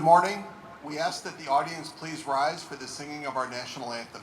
morning. We ask that the audience please rise for the singing of our national anthem.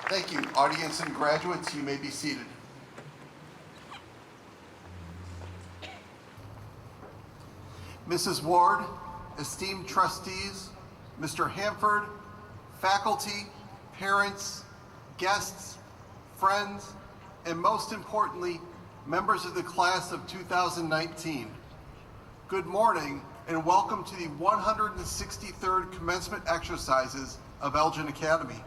Thank you. Audience and graduates, you may be seated. Mrs. Ward, esteemed trustees, Mr. Hanford, faculty, parents, guests, friends, and most importantly, members of the class of 2019. Good morning and welcome to the 163rd commencement exercises of Elgin Academy.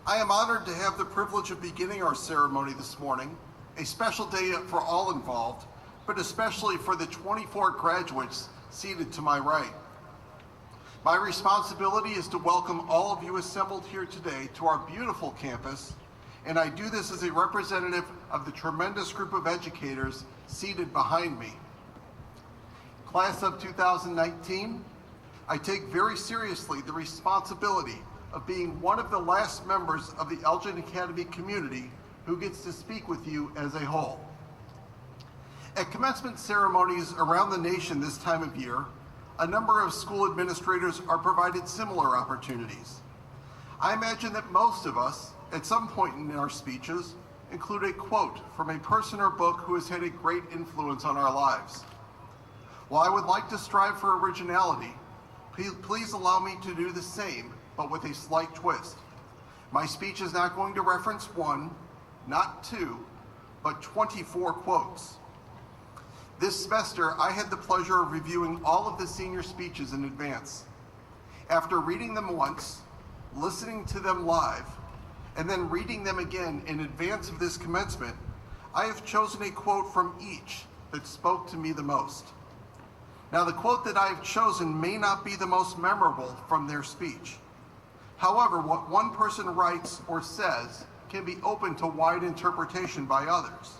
I am honored to have the privilege of beginning our ceremony this morning, a special day for all involved, but especially for the 24 graduates seated to my right. My responsibility is to welcome all of you assembled here today to our beautiful campus, and I do this as a representative of the tremendous group of educators seated behind me. Class of 2019, I take very seriously the responsibility of being one of the last members of the Elgin Academy community who gets to speak with you as a whole. At commencement ceremonies around the nation this time of year, a number of school administrators are provided similar opportunities. I imagine that most of us, at some point in our speeches, include a quote from a person or book who has had a great influence on our lives. While I would like to strive for originality, please allow me to do the same, but with a slight twist. My speech is not going to reference one, not two, but 24 quotes. This semester, I had the pleasure of reviewing all of the senior speeches in advance. After reading them once, listening to them live, and then reading them again in advance of this commencement, I have chosen a quote from each that spoke to me the most. Now, the quote that I have chosen may not be the most memorable from their speech. However, what one person writes or says can be open to wide interpretation by others.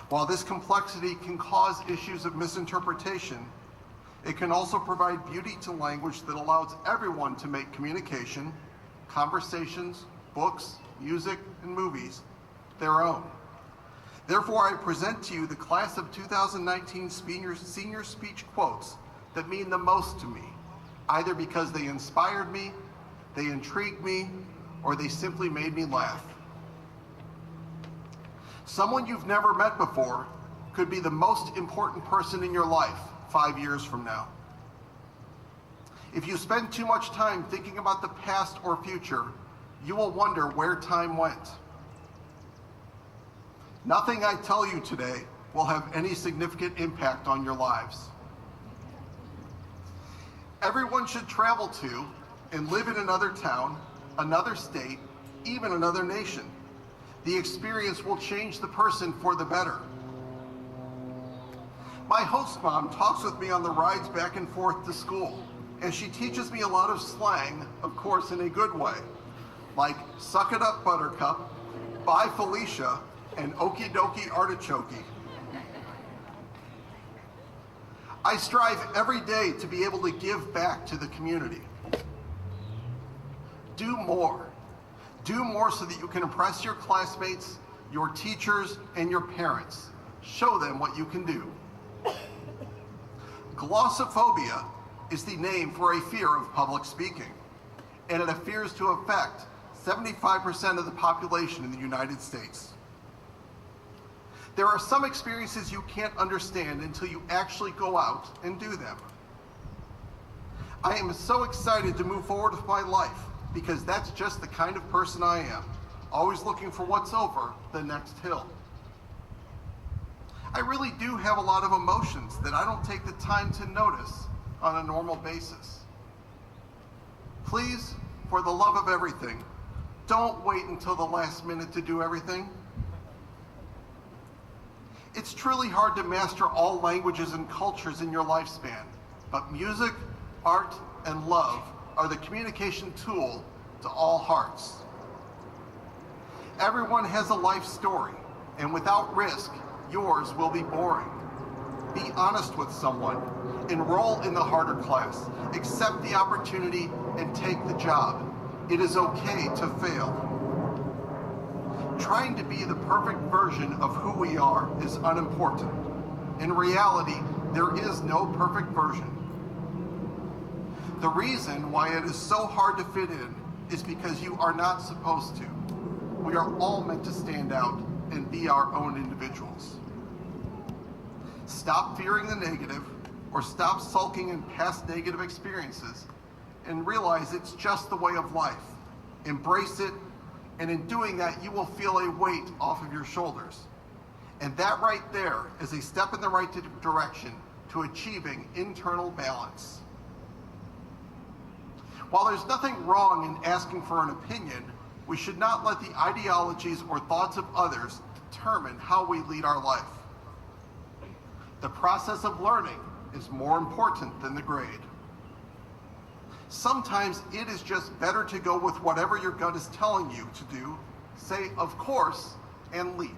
While this complexity can cause issues of misinterpretation, it can also provide beauty to language that allows everyone to make communication, conversations, books, music, and movies their own. Therefore, I present to you the class of 2019 senior speech quotes that mean the most to me, either because they inspired me, they intrigued me, or they simply made me laugh. Someone you've never met before could be the most important person in your life 5 years from now. If you spend too much time thinking about the past or future, you will wonder where time went. Nothing I tell you today will have any significant impact on your lives. Everyone should travel to and live in another town, another state, even another nation. The experience will change the person for the better. My host mom talks with me on the rides back and forth to school, and she teaches me a lot of slang, of course in a good way, like suck it up buttercup, bye Felicia, and okie dokie artichoke. I strive every day to be able to give back to the community. Do more. Do more so that you can impress your classmates, your teachers, and your parents. Show them what you can do. Glossophobia is the name for a fear of public speaking, and it appears to affect 75% of the population in the United States. There are some experiences you can't understand until you actually go out and do them. I am so excited to move forward with my life because that's just the kind of person I am, always looking for what's over the next hill. I really do have a lot of emotions that I don't take the time to notice on a normal basis. Please, for the love of everything, don't wait until the last minute to do everything. It's truly hard to master all languages and cultures in your lifespan, but music, art, and love are the communication tool to all hearts. Everyone has a life story, and without risk, yours will be boring. Be honest with someone, enroll in the harder class, accept the opportunity, and take the job. It is okay to fail. Trying to be the perfect version of who we are is unimportant. In reality, there is no perfect version. The reason why it is so hard to fit in is because you are not supposed to. We are all meant to stand out and be our own individuals. Stop fearing the negative, or stop sulking in past negative experiences, and realize it's just the way of life. Embrace it, and in doing that, you will feel a weight off of your shoulders. And that right there is a step in the right direction to achieving internal balance. While there's nothing wrong in asking for an opinion, we should not let the ideologies or thoughts of others determine how we lead our life. The process of learning is more important than the grade. Sometimes it is just better to go with whatever your gut is telling you to do, say of course, and leap.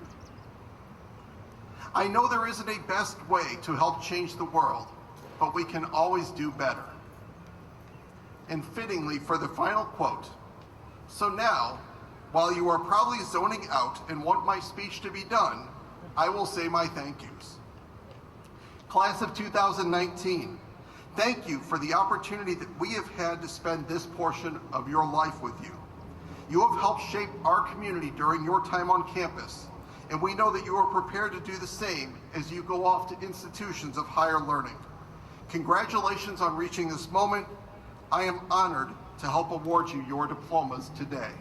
I know there isn't a best way to help change the world, but we can always do better. And fittingly for the final quote, so now, while you are probably zoning out and want my speech to be done, I will say my thank yous. Class of 2019, thank you for the opportunity that we have had to spend this portion of your life with you. You have helped shape our community during your time on campus, and we know that you are prepared to do the same as you go off to institutions of higher learning. Congratulations on reaching this moment. I am honored to help award you your diplomas today.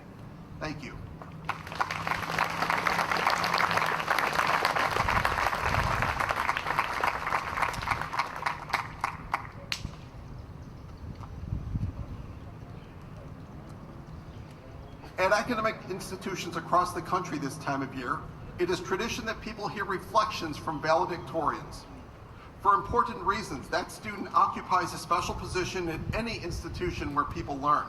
Thank you. At academic institutions across the country this time of year, it is tradition that people hear reflections from valedictorians. For important reasons, that student occupies a special position at any institution where people learn.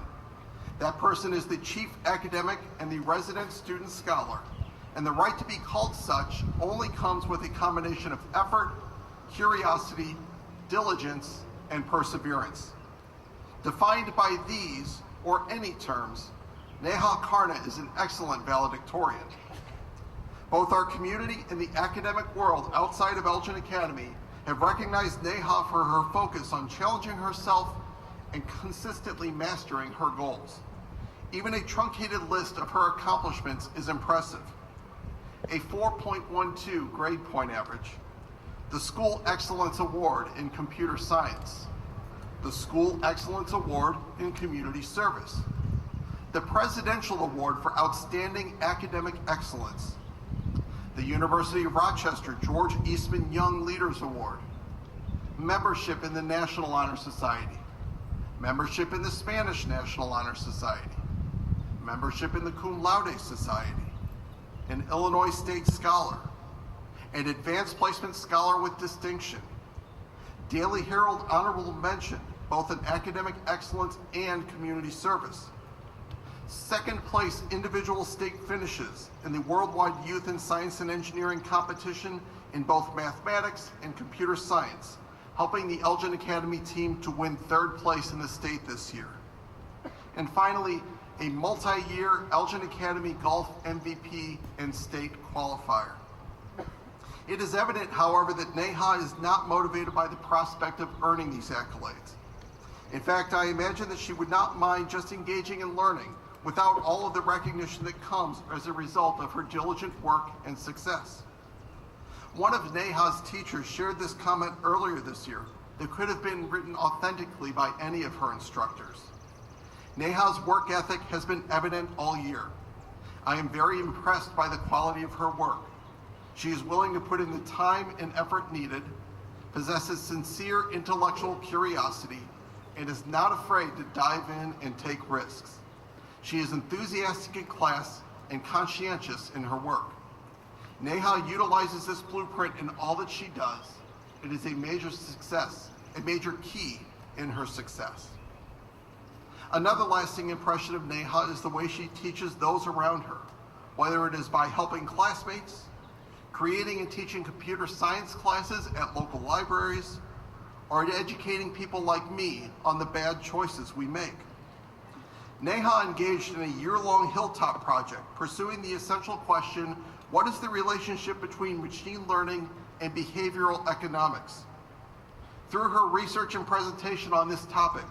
That person is the chief academic and the resident student scholar, and the right to be called such only comes with a combination of effort, curiosity, diligence, and perseverance. Defined by these or any terms, Neha Karna is an excellent valedictorian. Both our community and the academic world outside of Elgin Academy have recognized Neha for her focus on challenging herself and consistently mastering her goals. Even a truncated list of her accomplishments is impressive. A 4.12 grade point average, the School Excellence Award in Computer Science, the School Excellence Award in Community Service, the Presidential Award for Outstanding Academic Excellence, the University of Rochester George Eastman Young Leaders Award, membership in the National Honor Society, membership in the Spanish National Honor Society, membership in the Cum Laude Society, an Illinois State Scholar, an Advanced Placement Scholar with Distinction, Daily Herald honorable mention, both in academic excellence and community service. Second place individual state finishes in the Worldwide Youth in Science and Engineering competition in both mathematics and computer science, helping the Elgin Academy team to win third place in the state this year. And finally, a multi-year Elgin Academy Golf MVP and state qualifier. It is evident, however, that Neha is not motivated by the prospect of earning these accolades. In fact, I imagine that she would not mind just engaging in learning without all of the recognition that comes as a result of her diligent work and success. One of Neha's teachers shared this comment earlier this year that could have been written authentically by any of her instructors. Neha's work ethic has been evident all year. I am very impressed by the quality of her work. She is willing to put in the time and effort needed, possesses sincere intellectual curiosity, and is not afraid to dive in and take risks. She is enthusiastic in class and conscientious in her work. Neha utilizes this blueprint in all that she does. It is a major success, a major key in her success. Another lasting impression of Neha is the way she teaches those around her, whether it is by helping classmates, creating and teaching computer science classes at local libraries, or educating people like me on the bad choices we make. Neha engaged in a year-long Hilltop project pursuing the essential question, what is the relationship between machine learning and behavioral economics? Through her research and presentation on this topic,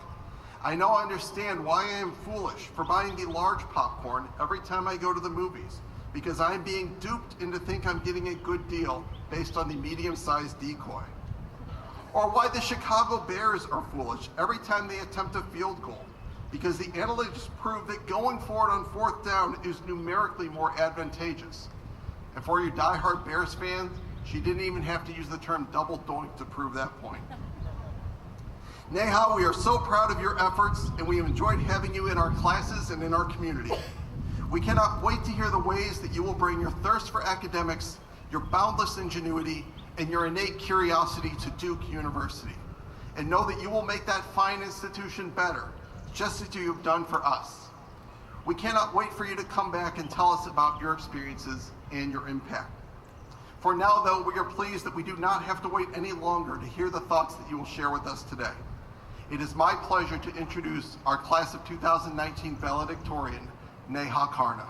I now understand why I am foolish for buying the large popcorn every time I go to the movies, because I am being duped into think I'm getting a good deal based on the medium-sized decoy. Or why the Chicago Bears are foolish every time they attempt a field goal, because the analytics prove that going for it on fourth down is numerically more advantageous. And for you diehard Bears fans, she didn't even have to use the term double doink to prove that point. Neha, we are so proud of your efforts, and we have enjoyed having you in our classes and in our community. We cannot wait to hear the ways that you will bring your thirst for academics, your boundless ingenuity, and your innate curiosity to Duke University. And know that you will make that fine institution better, just as you have done for us. We cannot wait for you to come back and tell us about your experiences and your impact. For now, though, we are pleased that we do not have to wait any longer to hear the thoughts that you will share with us today. It is my pleasure to introduce our class of 2019 valedictorian, Neha Karna.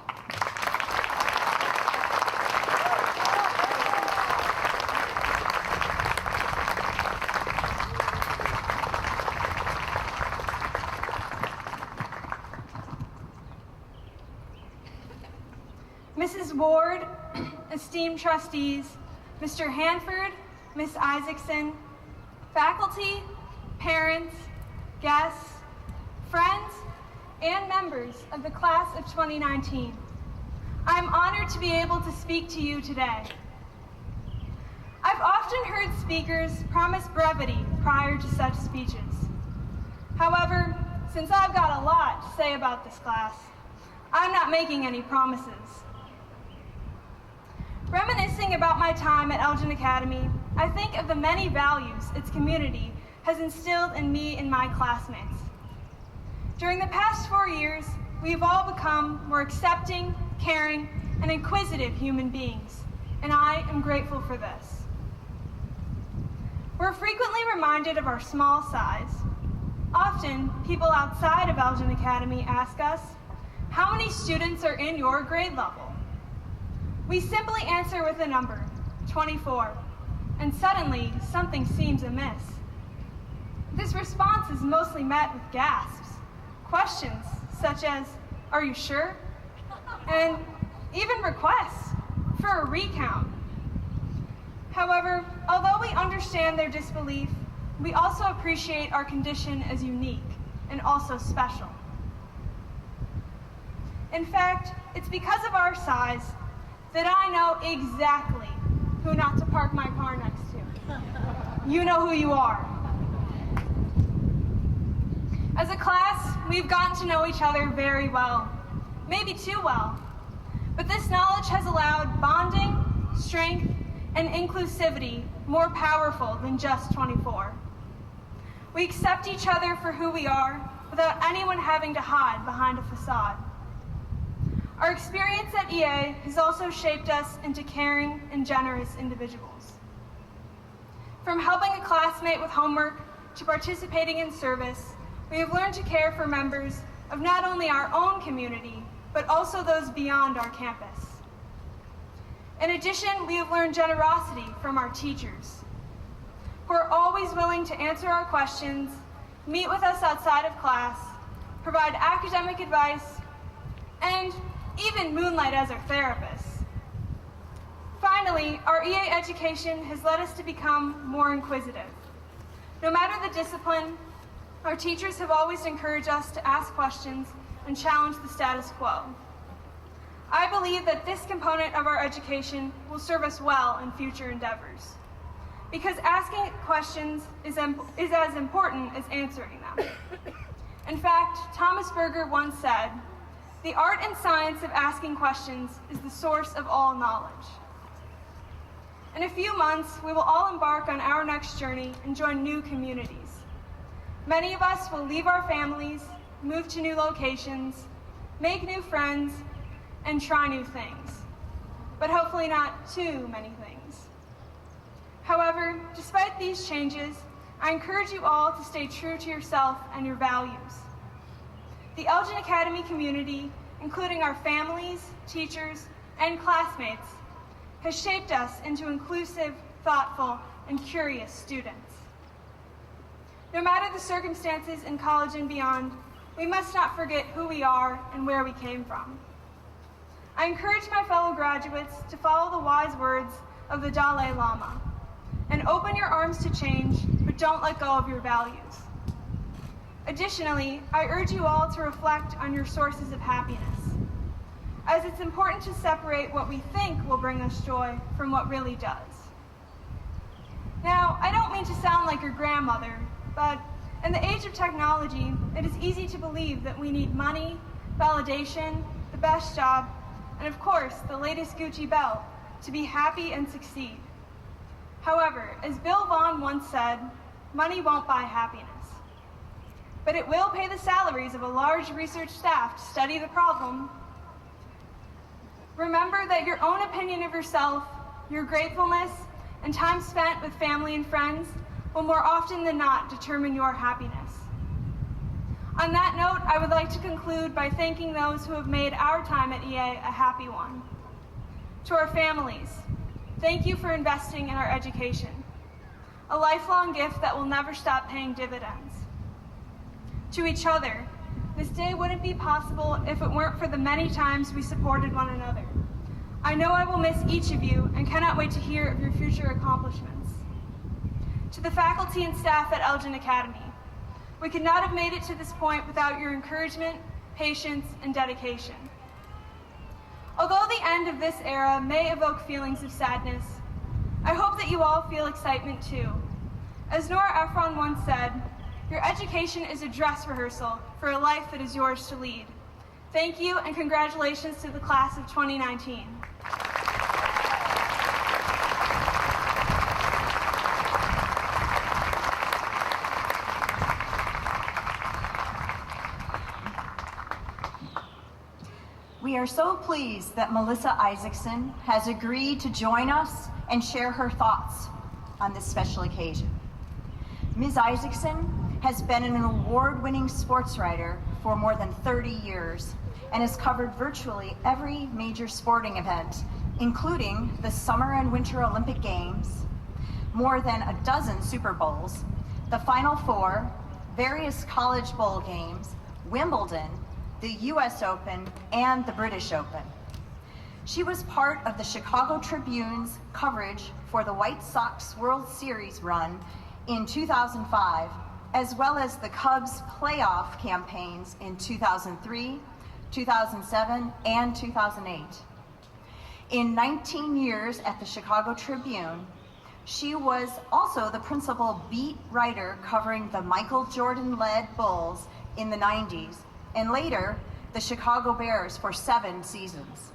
Mrs. Ward, esteemed trustees, Mr. Hanford, Ms. Isaacson, faculty, parents, guests, friends, and members of the class of 2019. I'm honored to be able to speak to you today. I've often heard speakers promise brevity prior to such speeches. However, since I've got a lot to say about this class, I'm not making any promises. Reminiscing about my time at Elgin Academy, I think of the many values its community has instilled in me and my classmates. During the past 4 years, we've all become more accepting, caring, and inquisitive human beings, and I am grateful for this. We're frequently reminded of our small size. Often, people outside of Elgin Academy ask us, how many students are in your grade level? We simply answer with a number, 24, and suddenly something seems amiss. This response is mostly met with gasps, questions such as, are you sure? And even requests for a recount. However, although we understand their disbelief, we also appreciate our condition as unique and also special. In fact, it's because of our size that I know exactly who not to park my car next to. You know who you are. As a class, we've gotten to know each other very well, maybe too well, but this knowledge has allowed bonding, strength, and inclusivity more powerful than just 24. We accept each other for who we are without anyone having to hide behind a facade. Our experience at EA has also shaped us into caring and generous individuals. From helping a classmate with homework to participating in service, we have learned to care for members of not only our own community, but also those beyond our campus. In addition, we have learned generosity from our teachers, who are always willing to answer our questions, meet with us outside of class, provide academic advice, and even moonlight as our therapists. Finally, our EA education has led us to become more inquisitive. No matter the discipline, our teachers have always encouraged us to ask questions and challenge the status quo. I believe that this component of our education will serve us well in future endeavors, because asking questions is as important as answering them. In fact, Thomas Berger once said, "The art and science of asking questions is the source of all knowledge." In a few months, we will all embark on our next journey and join new communities. Many of us will leave our families, move to new locations, make new friends, and try new things, but hopefully not too many things. However, despite these changes, I encourage you all to stay true to yourself and your values. The Elgin Academy community, including our families, teachers, and classmates, has shaped us into inclusive, thoughtful, and curious students. No matter the circumstances in college and beyond, we must not forget who we are and where we came from. I encourage my fellow graduates to follow the wise words of the Dalai Lama and open your arms to change, but don't let go of your values. Additionally, I urge you all to reflect on your sources of happiness, as it's important to separate what we think will bring us joy from what really does. Now, I don't mean to sound like your grandmother, but in the age of technology, it is easy to believe that we need money, validation, the best job, and of course, the latest Gucci belt to be happy and succeed. However, as Bill Vaughan once said, money won't buy happiness, but it will pay the salaries of a large research staff to study the problem. Remember that your own opinion of yourself, your gratefulness, and time spent with family and friends will more often than not determine your happiness. On that note, I would like to conclude by thanking those who have made our time at EA a happy one. To our families, thank you for investing in our education, a lifelong gift that will never stop paying dividends. To each other, this day wouldn't be possible if it weren't for the many times we supported one another. I know I will miss each of you and cannot wait to hear of your future accomplishments. To the faculty and staff at Elgin Academy, we could not have made it to this point without your encouragement, patience, and dedication. Although the end of this era may evoke feelings of sadness, I hope that you all feel excitement too. As Nora Ephron once said, your education is a dress rehearsal for a life that is yours to lead. Thank you, and congratulations to the class of 2019. We are so pleased that Melissa Isaacson has agreed to join us and share her thoughts on this special occasion. Ms. Isaacson has been an award-winning sports writer for more than 30 years and has covered virtually every major sporting event, including the Summer and Winter Olympic Games, more than a dozen Super Bowls, the Final Four, various college bowl games, Wimbledon, the US Open, and the British Open. She was part of the Chicago Tribune's coverage for the White Sox World Series run in 2005, as well as the Cubs playoff campaigns in 2003, 2007, and 2008. In 19 years at the Chicago Tribune, she was also the principal beat writer covering the Michael Jordan-led Bulls in the 90s, and later, the Chicago Bears for 7 seasons.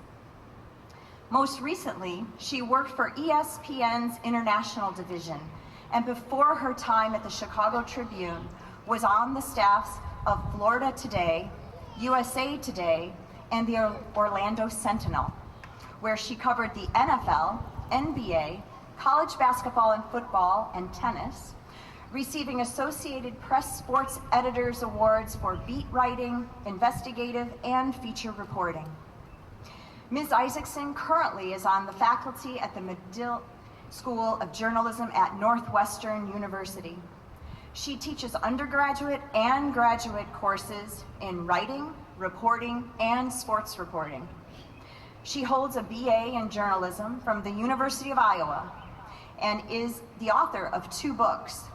Most recently, she worked for ESPN's International Division and before her time at the Chicago Tribune, was on the staffs of Florida Today, USA Today, and the Orlando Sentinel, where she covered the NFL, NBA, college basketball and football, and tennis, receiving Associated Press Sports Editors Awards for beat writing, investigative, and feature reporting. Ms. Isaacson currently is on the faculty at the Medill School of Journalism at Northwestern University. She teaches undergraduate and graduate courses in writing, reporting, and sports reporting. She holds a BA in journalism from the University of Iowa and is the author of 2 books,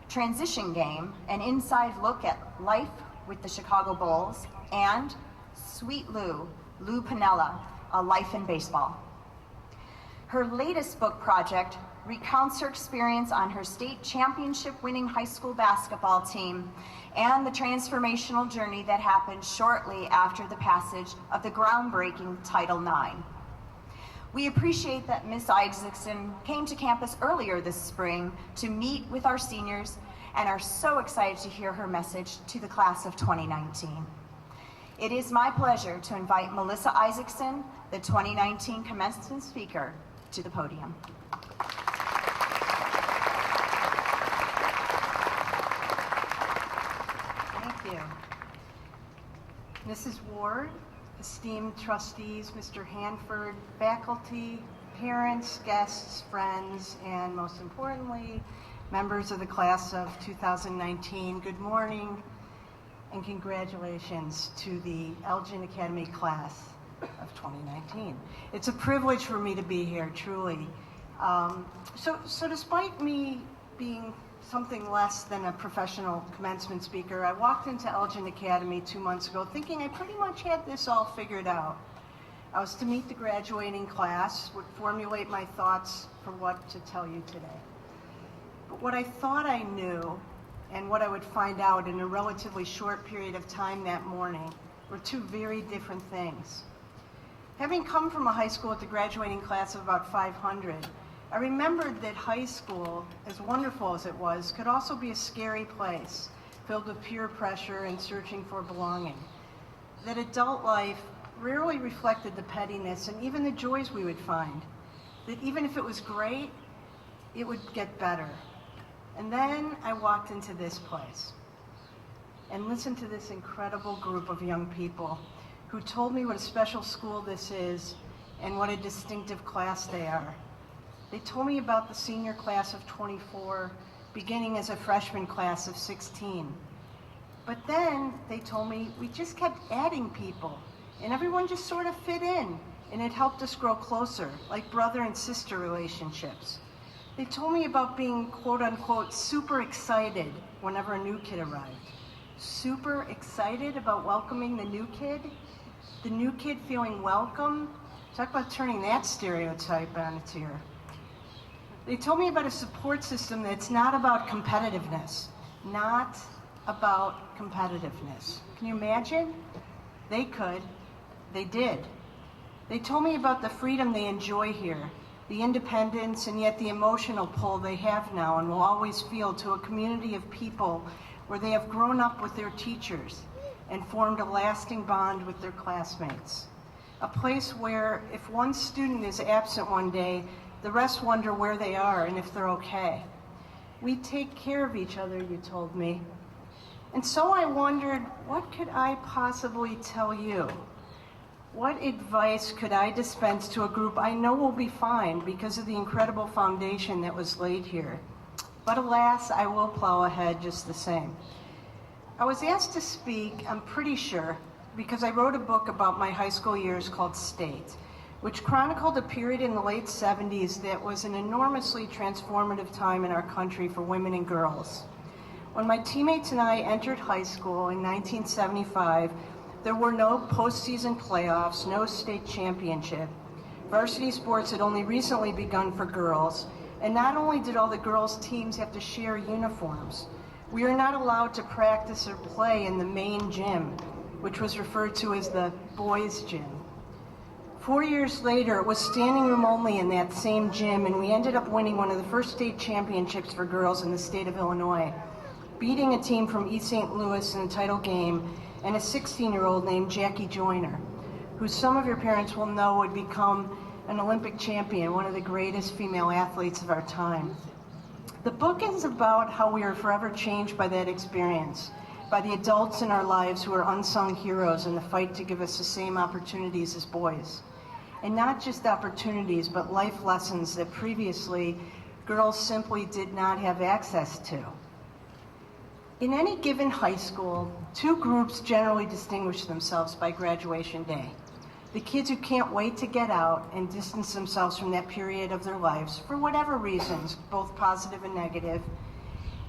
Transition Game, an inside look at life with the Chicago Bulls, and Sweet Lou Piniella, a life in baseball. Her latest book project recounts her experience on her state championship-winning high school basketball team and the transformational journey that happened shortly after the passage of the groundbreaking Title IX. We appreciate that Ms. Isaacson came to campus earlier this spring to meet with our seniors and are so excited to hear her message to the class of 2019. It is my pleasure to invite Melissa Isaacson, the 2019 commencement speaker, to the podium. Thank you. Mrs. Ward, esteemed trustees, Mr. Hanford, faculty, parents, guests, friends, and most importantly, members of the class of 2019, good morning and congratulations to the Elgin Academy class of 2019. It's a privilege for me to be here, truly. So despite me being something less than a professional commencement speaker, I walked into Elgin Academy 2 months ago thinking I pretty much had this all figured out. I was to meet the graduating class, would formulate my thoughts for what to tell you today. But what I thought I knew and what I would find out in a relatively short period of time that morning were 2 very different things. Having come from a high school with the graduating class of about 500, I remembered that high school, as wonderful as it was, could also be a scary place, filled with peer pressure and searching for belonging. That adult life rarely reflected the pettiness and even the joys we would find. That even if it was great, it would get better. And then I walked into this place and listened to this incredible group of young people who told me what a special school this is and what a distinctive class they are. They told me about the senior class of 24, beginning as a freshman class of 16. But then they told me we just kept adding people, and everyone just sort of fit in, and it helped us grow closer, like brother and sister relationships. They told me about being, quote unquote, super excited whenever a new kid arrived. Super excited about welcoming the new kid feeling welcome. Talk about turning that stereotype on its ear. They told me about a support system that's not about competitiveness. Not about competitiveness. Can you imagine? They could. They did. They told me about the freedom they enjoy here, the independence and yet the emotional pull they have now and will always feel to a community of people where they have grown up with their teachers and formed a lasting bond with their classmates. A place where if one student is absent one day, the rest wonder where they are and if they're okay. We take care of each other, you told me. And so I wondered, what could I possibly tell you? What advice could I dispense to a group I know will be fine because of the incredible foundation that was laid here? But alas, I will plow ahead just the same. I was asked to speak, I'm pretty sure, because I wrote a book about my high school years called State, which chronicled a period in the late 70s that was an enormously transformative time in our country for women and girls. When my teammates and I entered high school in 1975, there were no postseason playoffs, no state championship. Varsity sports had only recently begun for girls, and not only did all the girls' teams have to share uniforms, we were not allowed to practice or play in the main gym, which was referred to as the boys' gym. 4 years later, it was standing room only in that same gym, and we ended up winning one of the first state championships for girls in the state of Illinois, beating a team from East St. Louis in a title game and a 16-year-old named Jackie Joyner, who some of your parents will know would become an Olympic champion, one of the greatest female athletes of our time. The book is about how we are forever changed by that experience, by the adults in our lives who are unsung heroes in the fight to give us the same opportunities as boys. And not just opportunities, but life lessons that previously girls simply did not have access to. In any given high school, two groups generally distinguish themselves by graduation day. The kids who can't wait to get out and distance themselves from that period of their lives, for whatever reasons, both positive and negative,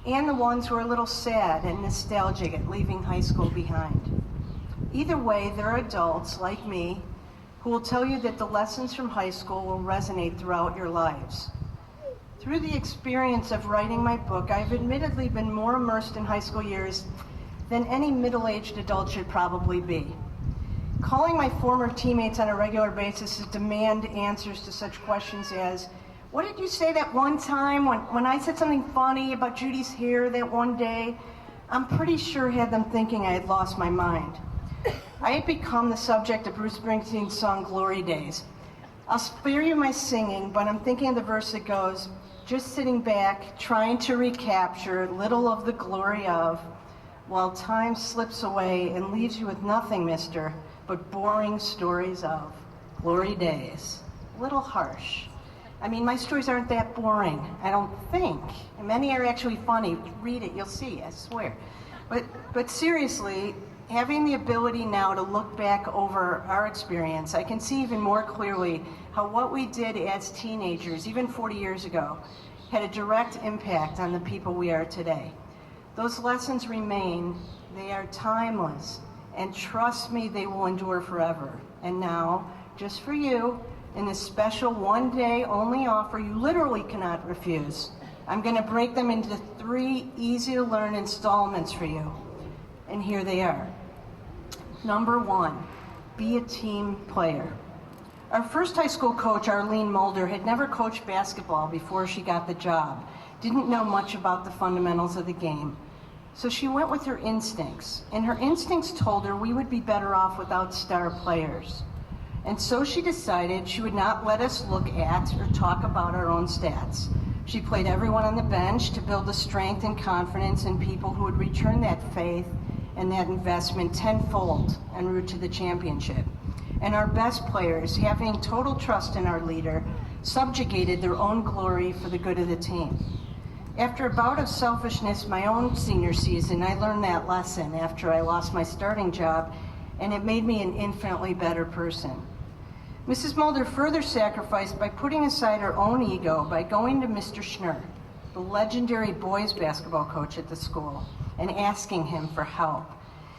and the ones who are a little sad and nostalgic at leaving high school behind. Either way, there are adults, like me, who will tell you that the lessons from high school will resonate throughout your lives. Through the experience of writing my book, I've admittedly been more immersed in high school years than any middle-aged adult should probably be. Calling my former teammates on a regular basis to demand answers to such questions as, what did you say that one time when I said something funny about Judy's hair that one day? I'm pretty sure had them thinking I had lost my mind. I had become the subject of Bruce Springsteen's song, Glory Days. I'll spare you my singing, but I'm thinking of the verse that goes, just sitting back, trying to recapture little of the glory of, while time slips away and leaves you with nothing, mister, but boring stories of glory days. A little harsh. I mean, my stories aren't that boring, I don't think. And many are actually funny. Read it, you'll see, I swear. But seriously, having the ability now to look back over our experience, I can see even more clearly how what we did as teenagers, even 40 years ago, had a direct impact on the people we are today. Those lessons remain, they are timeless, and trust me, they will endure forever. And now, just for you, in this special one-day only offer you literally cannot refuse, I'm going to break them into 3 easy-to-learn installments for you. And here they are. Number 1, be a team player. Our first high school coach, Arlene Mulder, had never coached basketball before she got the job, didn't know much about the fundamentals of the game. So she went with her instincts, and her instincts told her we would be better off without star players. And so she decided she would not let us look at or talk about our own stats. She played everyone on the bench to build the strength and confidence in people who would return that faith and that investment tenfold en route to the championship. And our best players, having total trust in our leader, subjugated their own glory for the good of the team. After a bout of selfishness my own senior season, I learned that lesson after I lost my starting job, and it made me an infinitely better person. Mrs. Mulder further sacrificed by putting aside her own ego by going to Mr. Schnur, the legendary boys basketball coach at the school, and asking him for help.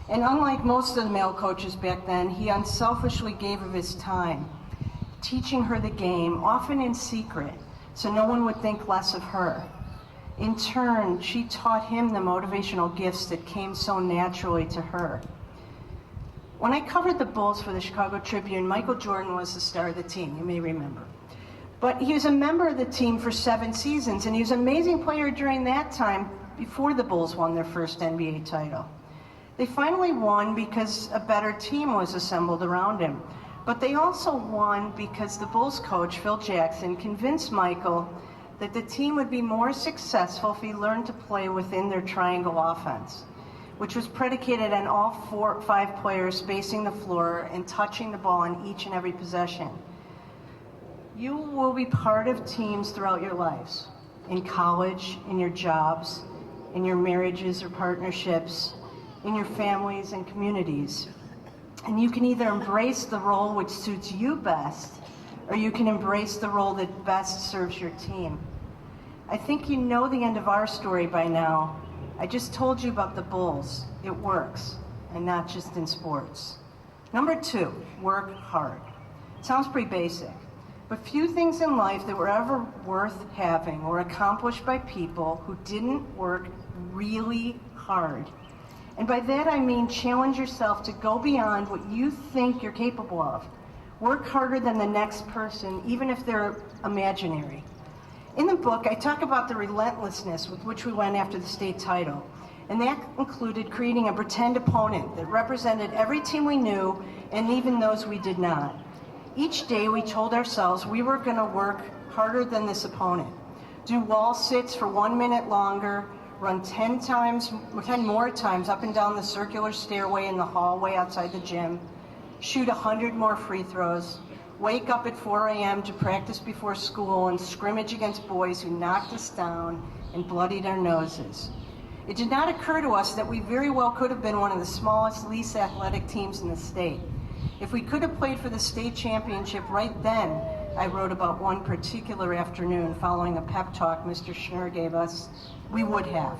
And unlike most of the male coaches back then, he unselfishly gave of his time, teaching her the game, often in secret, so no one would think less of her. In turn, she taught him the motivational gifts that came so naturally to her. When I covered the Bulls for the Chicago Tribune, Michael Jordan was the star of the team, you may remember. But he was a member of the team for 7 seasons, and he was an amazing player during that time before the Bulls won their first NBA title. They finally won because a better team was assembled around him. But they also won because the Bulls coach, Phil Jackson, convinced Michael that the team would be more successful if he learned to play within their triangle offense, which was predicated on all 4 or 5 players spacing the floor and touching the ball in each and every possession. You will be part of teams throughout your lives, in college, in your jobs, in your marriages or partnerships, in your families and communities. And you can either embrace the role which suits you best, or you can embrace the role that best serves your team. I think you know the end of our story by now. I just told you about the Bulls. It works, and not just in sports. Number 2, work hard. Sounds pretty basic, but few things in life that were ever worth having were accomplished by people who didn't work really hard. And by that I mean challenge yourself to go beyond what you think you're capable of. Work harder than the next person, even if they're imaginary. In the book, I talk about the relentlessness with which we went after the state title, and that included creating a pretend opponent that represented every team we knew and even those we did not. Each day we told ourselves we were going to work harder than this opponent, do wall sits for 1 minute longer, run 10 more times up and down the circular stairway in the hallway outside the gym, shoot 100 more free throws, wake up at 4 a.m. to practice before school and scrimmage against boys who knocked us down and bloodied our noses. It did not occur to us that we very well could have been one of the smallest, least athletic teams in the state. If we could have played for the state championship right then, I wrote about one particular afternoon following a pep talk Mr. Schnur gave us, we would have.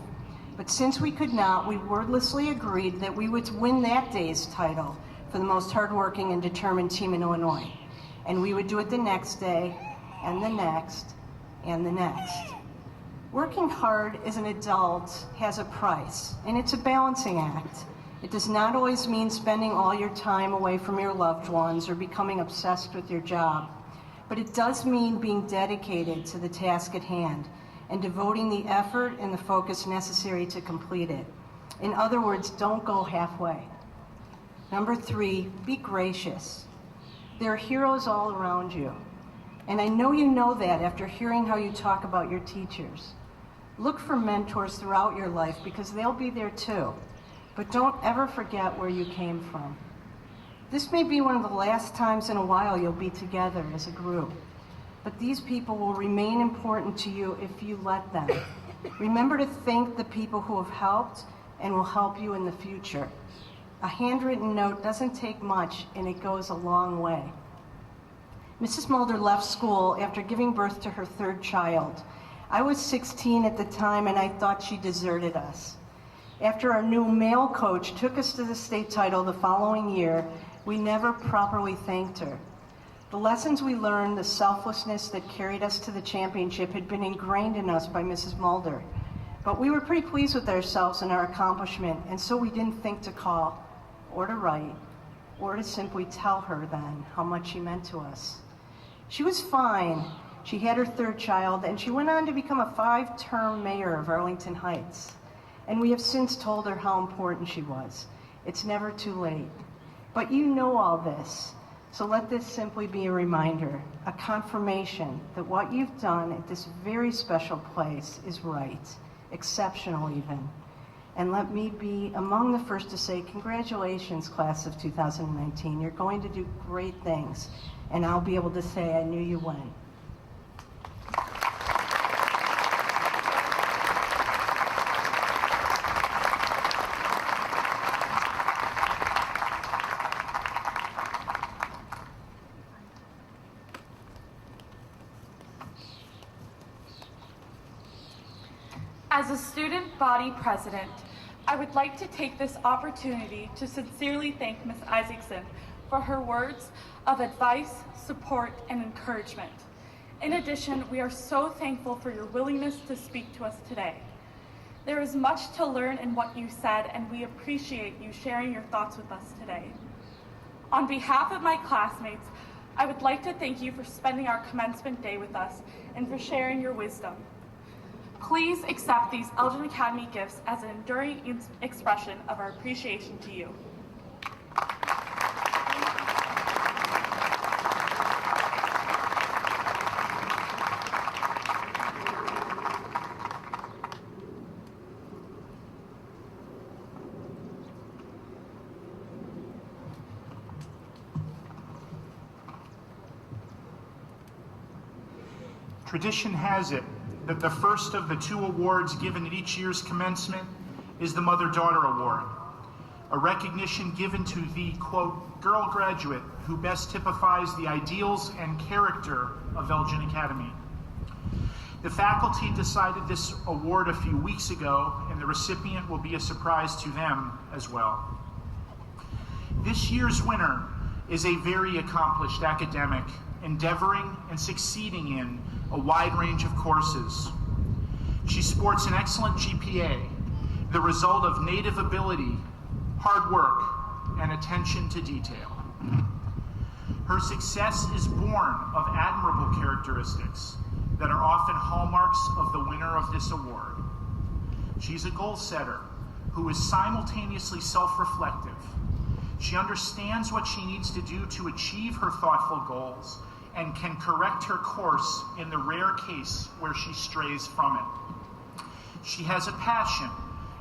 But since we could not, we wordlessly agreed that we would win that day's title for the most hardworking and determined team in Illinois. And we would do it the next day, and the next, and the next. Working hard as an adult has a price, and it's a balancing act. It does not always mean spending all your time away from your loved ones or becoming obsessed with your job, but it does mean being dedicated to the task at hand and devoting the effort and the focus necessary to complete it. In other words, don't go halfway. Number 3, be gracious. There are heroes all around you, and I know you know that after hearing how you talk about your teachers. Look for mentors throughout your life because they'll be there too, but don't ever forget where you came from. This may be one of the last times in a while you'll be together as a group, but these people will remain important to you if you let them. Remember to thank the people who have helped and will help you in the future. A handwritten note doesn't take much, and it goes a long way. Mrs. Mulder left school after giving birth to her 3rd child. I was 16 at the time, and I thought she deserted us. After our new male coach took us to the state title the following year, we never properly thanked her. The lessons we learned, the selflessness that carried us to the championship had been ingrained in us by Mrs. Mulder. But we were pretty pleased with ourselves and our accomplishment, and so we didn't think to call or to write or to simply tell her then how much she meant to us. She was fine. She had her 3rd child, and she went on to become a 5-term mayor of Arlington Heights. And we have since told her how important she was. It's never too late. But you know all this, so let this simply be a reminder, a confirmation that what you've done at this very special place is right, exceptional even. And let me be among the first to say, congratulations, class of 2019. You're going to do great things, and I'll be able to say I knew you when. As a student body president, I would like to take this opportunity to sincerely thank Ms. Isaacson for her words of advice, support, and encouragement. In addition, we are so thankful for your willingness to speak to us today. There is much to learn in what you said, and we appreciate you sharing your thoughts with us today. On behalf of my classmates, I would like to thank you for spending our commencement day with us and for sharing your wisdom. Please accept these Elgin Academy gifts as an enduring expression of our appreciation to you. Tradition has it that the first of the 2 awards given at each year's commencement is the Mother-Daughter Award, a recognition given to the, quote, girl graduate who best typifies the ideals and character of Elgin Academy. The faculty decided this award a few weeks ago, and the recipient will be a surprise to them as well. This year's winner is a very accomplished academic, endeavoring and succeeding in a wide range of courses. She sports an excellent GPA, the result of native ability, hard work, and attention to detail. Her success is born of admirable characteristics that are often hallmarks of the winner of this award. She's a goal setter who is simultaneously self-reflective. She understands what she needs to do to achieve her thoughtful goals and can correct her course in the rare case where she strays from it. She has a passion,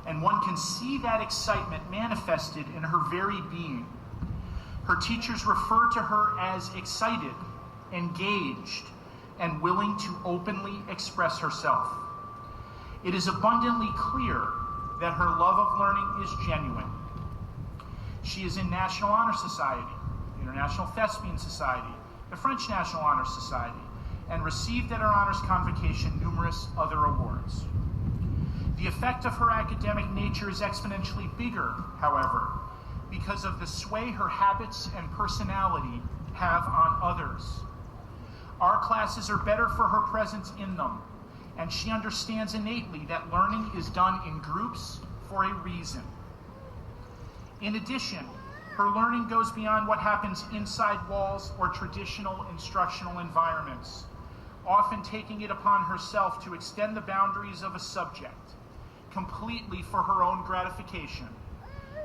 and one can see that excitement manifested in her very being. Her teachers refer to her as excited, engaged, and willing to openly express herself. It is abundantly clear that her love of learning is genuine. She is in National Honor Society, International Thespian Society, the French National Honor Society, and received at her honors convocation numerous other awards. The effect of her academic nature is exponentially bigger, however, because of the sway her habits and personality have on others. Our classes are better for her presence in them, and she understands innately that learning is done in groups for a reason. In addition, her learning goes beyond what happens inside walls or traditional instructional environments, often taking it upon herself to extend the boundaries of a subject, completely for her own gratification,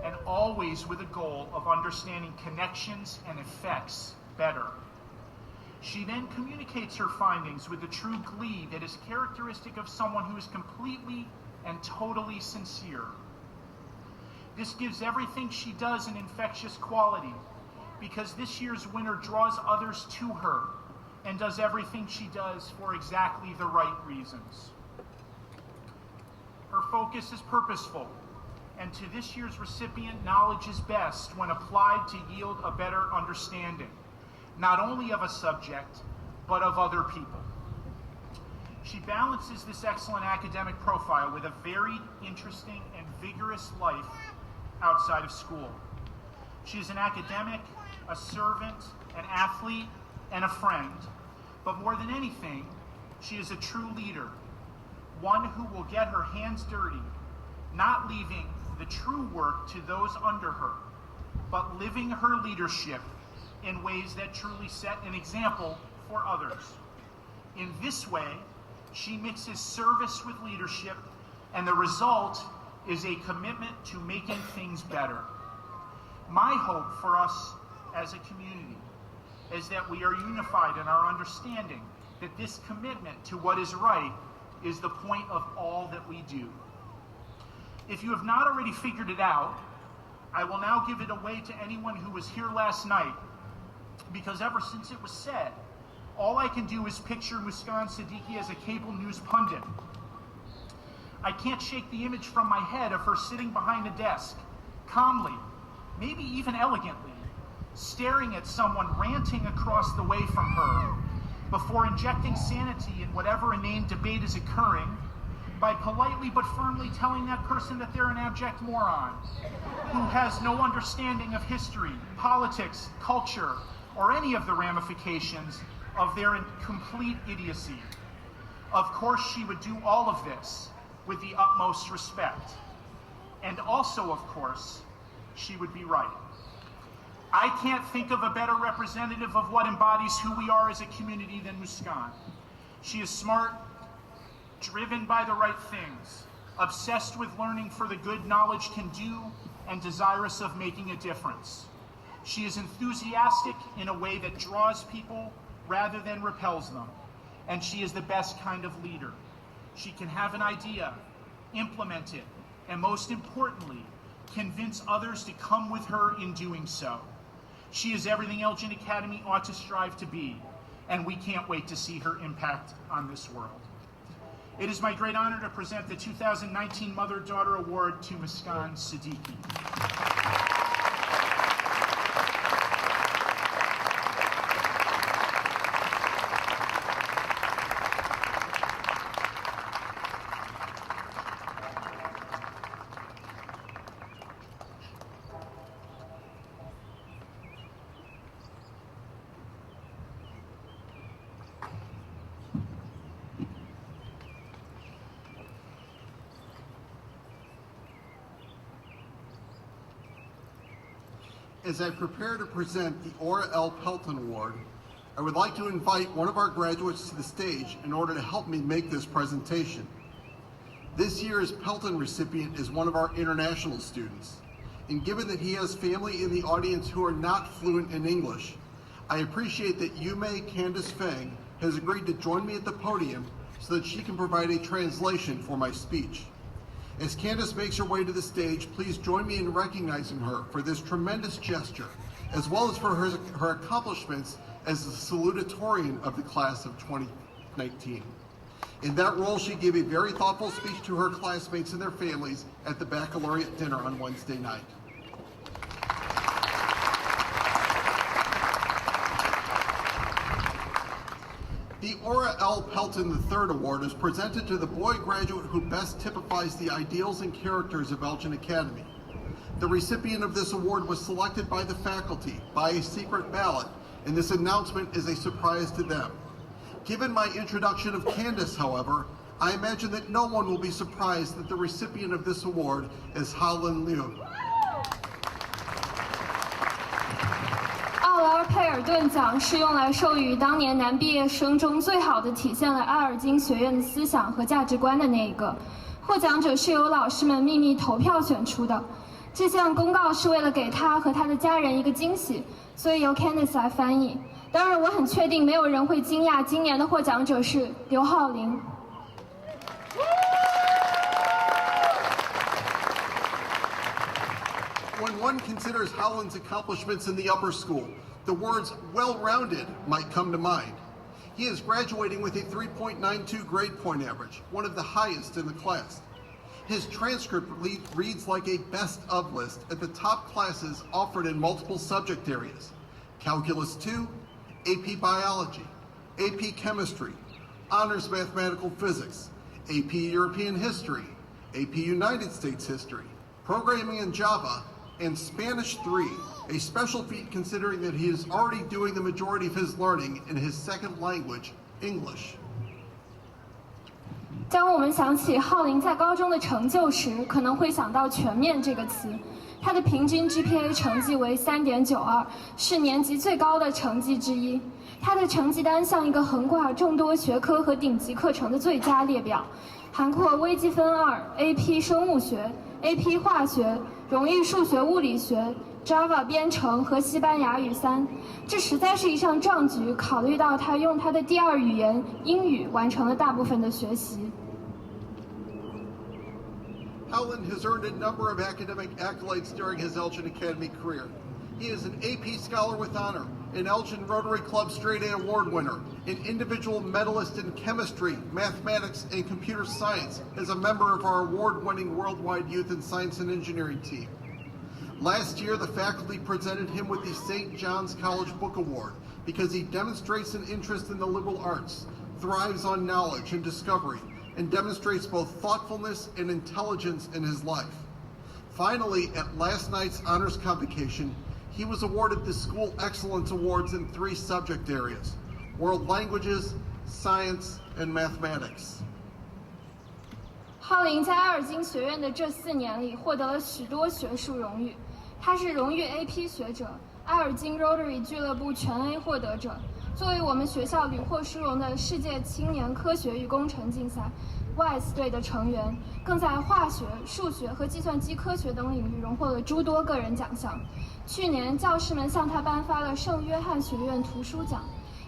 and always with a goal of understanding connections and effects better. She then communicates her findings with the true glee that is characteristic of someone who is completely and totally sincere. This gives everything she does an infectious quality, because this year's winner draws others to her and does everything she does for exactly the right reasons. Her focus is purposeful, and to this year's recipient, knowledge is best when applied to yield a better understanding, not only of a subject, but of other people. She balances this excellent academic profile with a varied, interesting, and vigorous life outside of school. She is an academic, a servant, an athlete, and a friend, but more than anything, she is a true leader, one who will get her hands dirty, not leaving the true work to those under her, but living her leadership in ways that truly set an example for others. In this way, she mixes service with leadership, and the result is a commitment to making things better. My hope for us as a community is that we are unified in our understanding that this commitment to what is right is the point of all that we do. If you have not already figured it out, I will now give it away to anyone who was here last night, because ever since it was said, all I can do is picture Muskan Siddiqui as a cable news pundit. I can't shake the image from my head of her sitting behind a desk, calmly, maybe even elegantly, staring at someone ranting across the way from her before injecting sanity in whatever inane debate is occurring by politely but firmly telling that person that they're an abject moron who has no understanding of history, politics, culture, or any of the ramifications of their complete idiocy. Of course, she would do all of this with the utmost respect. And also, of course, she would be right. I can't think of a better representative of what embodies who we are as a community than Muskan. She is smart, driven by the right things, obsessed with learning for the good knowledge can do, and desirous of making a difference. She is enthusiastic in a way that draws people rather than repels them, and she is the best kind of leader. She can have an idea, implement it, and most importantly, convince others to come with her in doing so. She is everything Elgin Academy ought to strive to be, and we can't wait to see her impact on this world. It is my great honor to present the 2019 Mother-Daughter Award to Muskan Siddiqui. as I prepare to present the Ora L. Pelton Award, I would like to invite one of our graduates to the stage in order to help me make this presentation. This year's Pelton recipient is one of our international students, and given that he has family in the audience who are not fluent in English, I appreciate that Yume Candace Feng has agreed to join me at the podium so that she can provide a translation for my speech. As Candace makes her way to the stage, please join me in recognizing her for this tremendous gesture, as well as for her accomplishments as the salutatorian of the class of 2019. In that role, she gave a very thoughtful speech to her classmates and their families at the baccalaureate dinner on Wednesday night. The Ora L. Pelton III Award is presented to the boy graduate who best typifies the ideals and characters of Elgin Academy. The recipient of this award was selected by the faculty by a secret ballot, and this announcement is a surprise to them. Given my introduction of Candace, however, I imagine that no one will be surprised that the recipient of this award is Haolin Liu. 奥劳佩尔顿奖是用来授予当年男毕业生中最好的体现了阿尔金学院的思想和价值观的那一个。获奖者是由老师们秘密投票选出的。这项公告是为了给他和他的家人一个惊喜，所以由 Candice 来翻译。当然，我很确定没有人会惊讶今年的获奖者是刘浩林。When one considers Howland's accomplishments in the upper school, the words well-rounded might come to mind. He is graduating with a 3.92 grade point average, one of the highest in the class. His transcript reads like a best of list at the top classes offered in multiple subject areas: Calculus 2, AP Biology, AP Chemistry, Honors Mathematical Physics, AP European History, AP United States History, Programming in Java, and Spanish 3, a special feat considering that he is already doing the majority of his learning in his second language, English. 当我们想起浩林在高中的成就时，可能会想到全面这个词。他的平均 GPA 成绩为 3.92， 是年级最高的成绩之一。他的成绩单像一个横挂众多学科和顶级课程的最佳列表，涵括微积分2、AP 生物学、AP 化学、荣誉数学物理学、Java 编程和西班牙语3。这实在是一项壮举，考虑到他用他的第二语言英语完成了大部分的学习。Howland has earned a number of academic accolades during his Elgin Academy career. He is an AP Scholar with Honor, an Elgin Rotary Club Straight A Award winner, an individual medalist in chemistry, mathematics, and computer science as a member of our award-winning Worldwide Youth in Science and Engineering team. Last year, the faculty presented him with the St. John's College Book Award because he demonstrates an interest in the liberal arts, thrives on knowledge and discovery, and demonstrates both thoughtfulness and intelligence in his life. Finally, at last night's honors convocation, he was awarded the School Excellence Awards in 3 subject areas: world languages, science, and mathematics. 浩林在阿尔金学院的这4年里获得了许多学术荣誉，他是荣誉 AP 学者、阿尔金 Rotary 俱乐部全 A 获得者。作为我们学校屡获殊荣的世界青年科学与工程竞赛 WISE 队的成员，更在化学、数学和计算机科学等领域荣获了诸多个人奖项。去年，教师们向他颁发了圣约翰学院图书奖，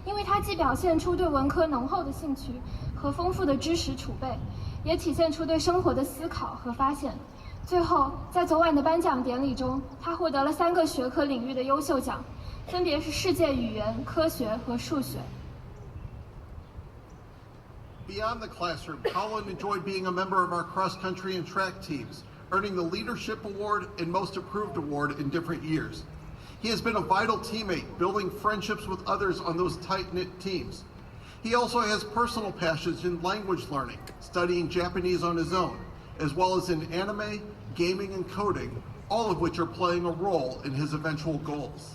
因为他既表现出对文科浓厚的兴趣和丰富的知识储备，也体现出对生活的思考和发现。最后，在昨晚的颁奖典礼中，他获得了3个学科领域的优秀奖，分别是世界语言、科学和数学。Beyond the classroom, Howland enjoyed being a member of our cross-country and track teams, earning the Leadership Award and Most Improved Award in different years. He has been a vital teammate, building friendships with others on those tight-knit teams. He also has personal passions in language learning, studying Japanese on his own, as well as in anime, gaming, and coding, all of which are playing a role in his eventual goals.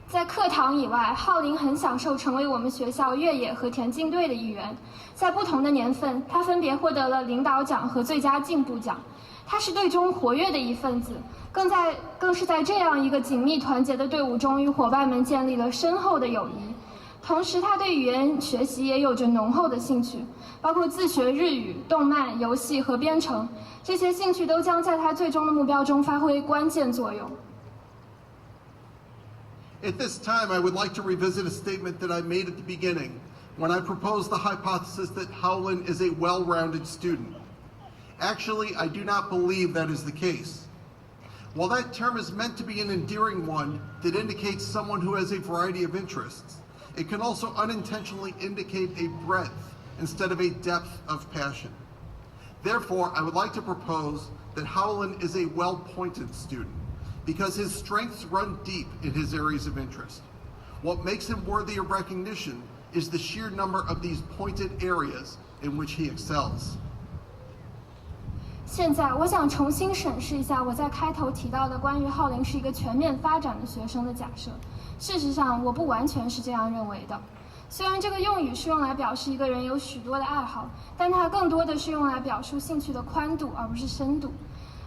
在课堂以外，浩林很享受成为我们学校越野和田径队的一员。在不同的年份，他分别获得了领导奖和最佳进步奖。他是队中活跃的一份子，更是在这样一个紧密团结的队伍中，与伙伴们建立了深厚的友谊。同时，他对语言学习也有着浓厚的兴趣，包括自学日语、动漫、游戏和编程，这些兴趣都将在他最终的目标中发挥关键作用。At this time, I would like to revisit a statement that I made at the beginning when I proposed the hypothesis that Howlin is a well-rounded student. Actually, I do not believe that is the case. While that term is meant to be an endearing one that indicates someone who has a variety of interests, it can also unintentionally indicate a breadth instead of a depth of passion. Therefore, I would like to propose that Howlin is a well-pointed student because his strengths run deep in his areas of interest. What makes him worthy of recognition is the sheer number of these pointed areas in which he excels. 现在，我想重新审视一下我在开头提到的关于浩林是一个全面发展的学生的假设。事实上，我不完全是这样认为的。虽然这个用语是用来表示一个人有许多的爱好，但它更多的是用来表述兴趣的宽度，而不是深度。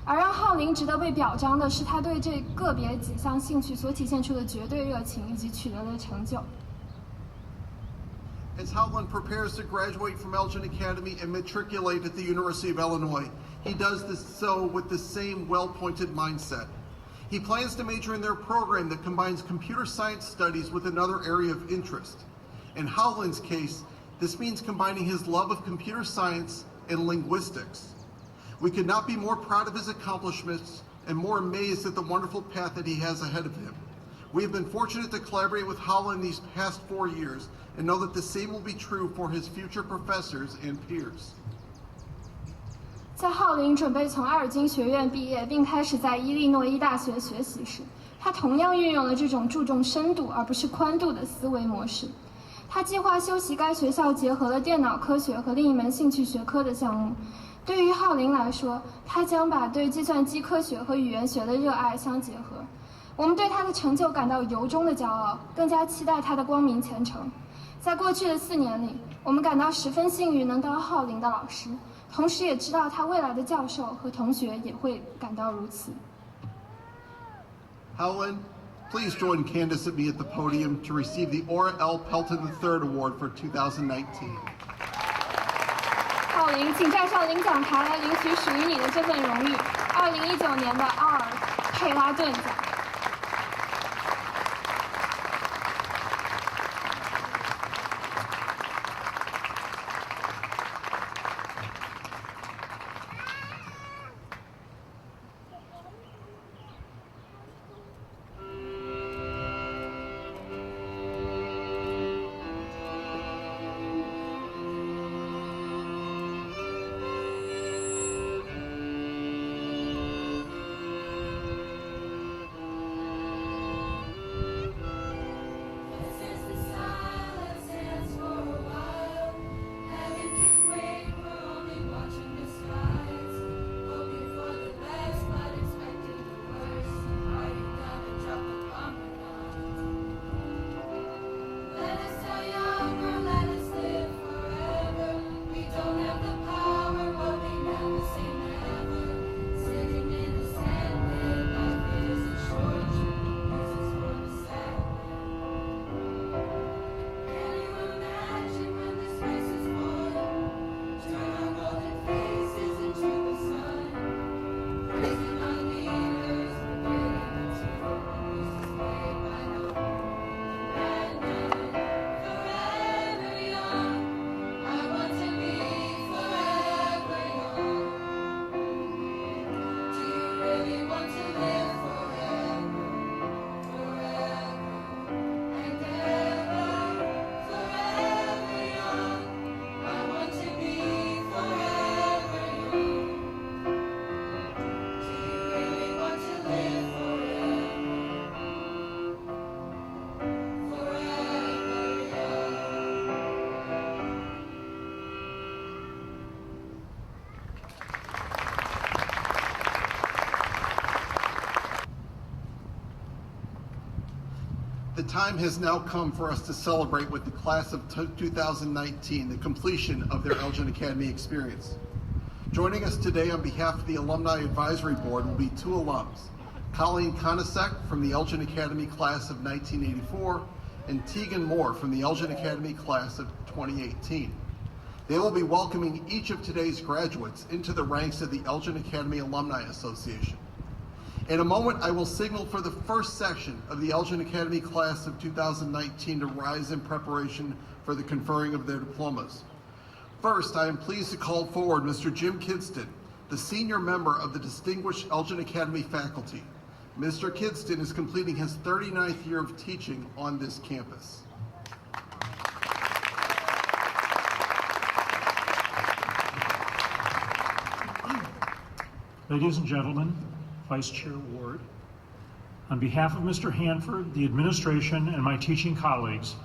而让浩林值得被表彰的是他对这个别几项兴趣所体现出的绝对热情以及取得的成就。As Howlin prepares to graduate from Elgin Academy and matriculate at the University of Illinois, he does so with the same well-pointed mindset. He plans to major in their program that combines computer science studies with another area of interest. In Howlin's case, this means combining his love of computer science and linguistics. We could not be more proud of his accomplishments and more amazed at the wonderful path that he has ahead of him. We have been fortunate to collaborate with Howlin these past 4 years and know that the same will be true for his future professors and peers. 在浩林准备从阿尔金学院毕业，并开始在伊利诺伊大学学习时，他同样运用了这种注重深度而不是宽度的思维模式。他计划修习该学校结合了电脑科学和另一门兴趣学科的项目。对于浩林来说，他将把对计算机科学和语言学的热爱相结合。我们对他的成就感到由衷的骄傲，更加期待他的光明前程。在过去的4年里，我们感到十分幸运能当浩林的老师，同时也知道他未来的教授和同学也会感到如此。Howlin, please join Candace and me at the podium to receive the Ora L. Pelton III Award for 2019. 浩林，请站上领奖台来领取属于你的这份荣誉—— 2019年的奥尔佩拉顿奖。The time has now come for us to celebrate with the class of 2019 the completion of their Elgin Academy experience. Joining us today on behalf of the Alumni Advisory Board will be two alums, Colleen Konasek from the Elgin Academy class of 1984 and Tegan Moore from the Elgin Academy class of 2018. They will be welcoming each of today's graduates into the ranks of the Elgin Academy Alumni Association. In a moment, I will signal for the first section of the Elgin Academy class of 2019 to rise in preparation for the conferring of their diplomas. First, I am pleased to call forward Mr. Jim Kidston, the senior member of the Distinguished Elgin Academy faculty. Mr. Kidston is completing his 39th year of teaching on this campus. Ladies and gentlemen, Vice Chair Ward, on behalf of Mr. Hanford, the administration, and my teaching colleagues,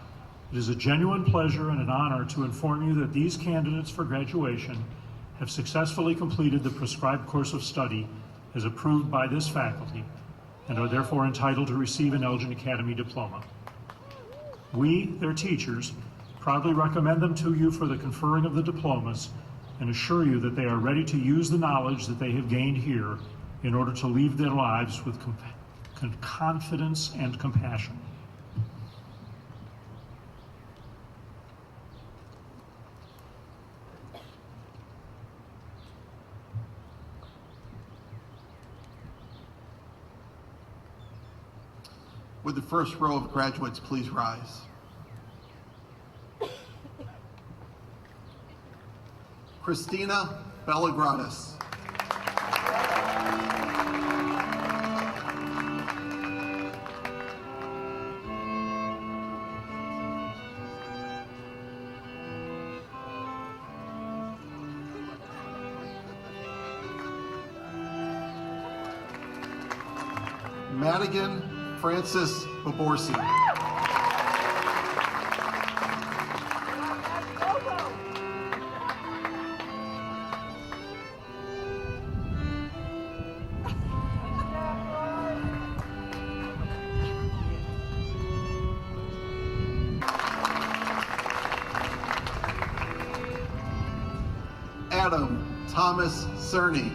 it is a genuine pleasure and an honor to inform you that these candidates for graduation have successfully completed the prescribed course of study as approved by this faculty and are therefore entitled to receive an Elgin Academy diploma. We, their teachers, proudly recommend them to you for the conferring of the diplomas and assure you that they are ready to use the knowledge that they have gained here in order to lead their lives with confidence and compassion. Would the first row of graduates please rise? Christina Bellagratis. Madigan Francis Baborsi. Adam Thomas Cerny.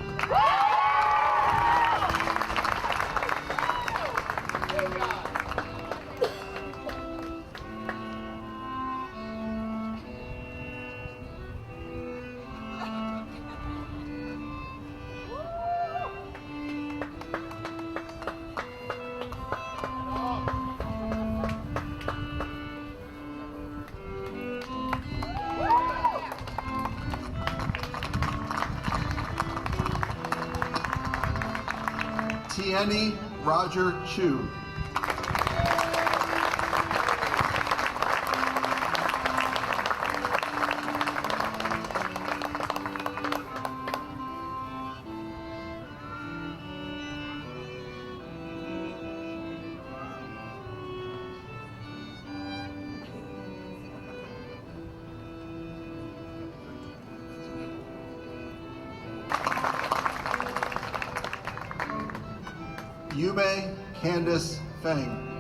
Tieni Roger Chu. Yume Candace Feng.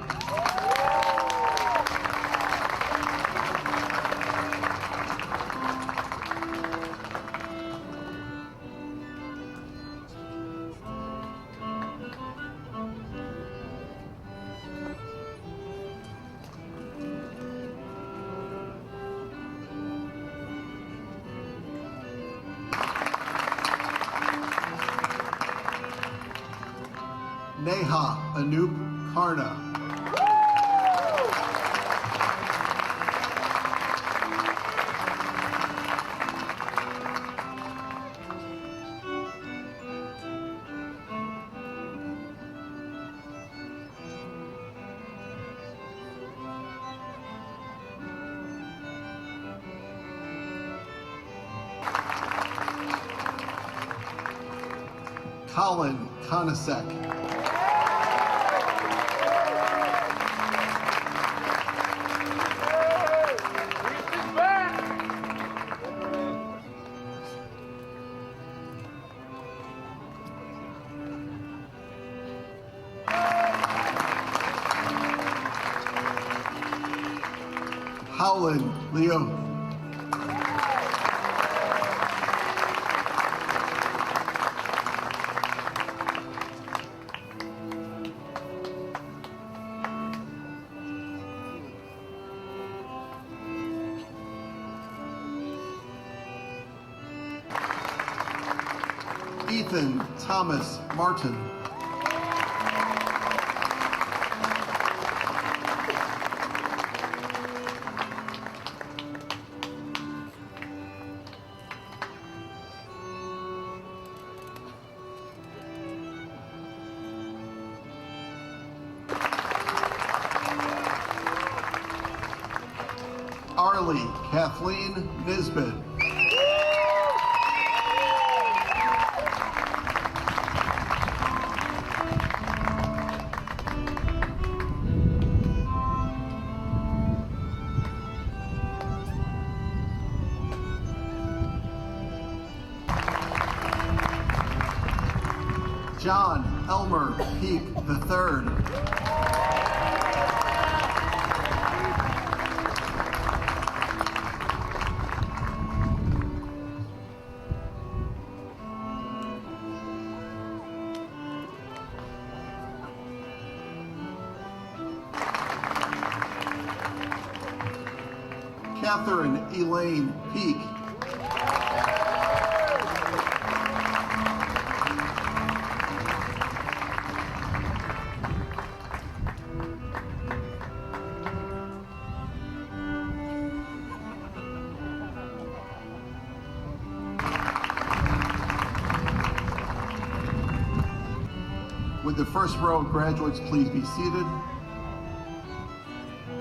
Neha Anoop Karna. Colin Konasek. Howland Leo. Ethan Thomas Martin. Arlie Kathleen Nisbet. John Elmer Peak III. Catherine Elaine Peak. Would the first row of graduates please be seated?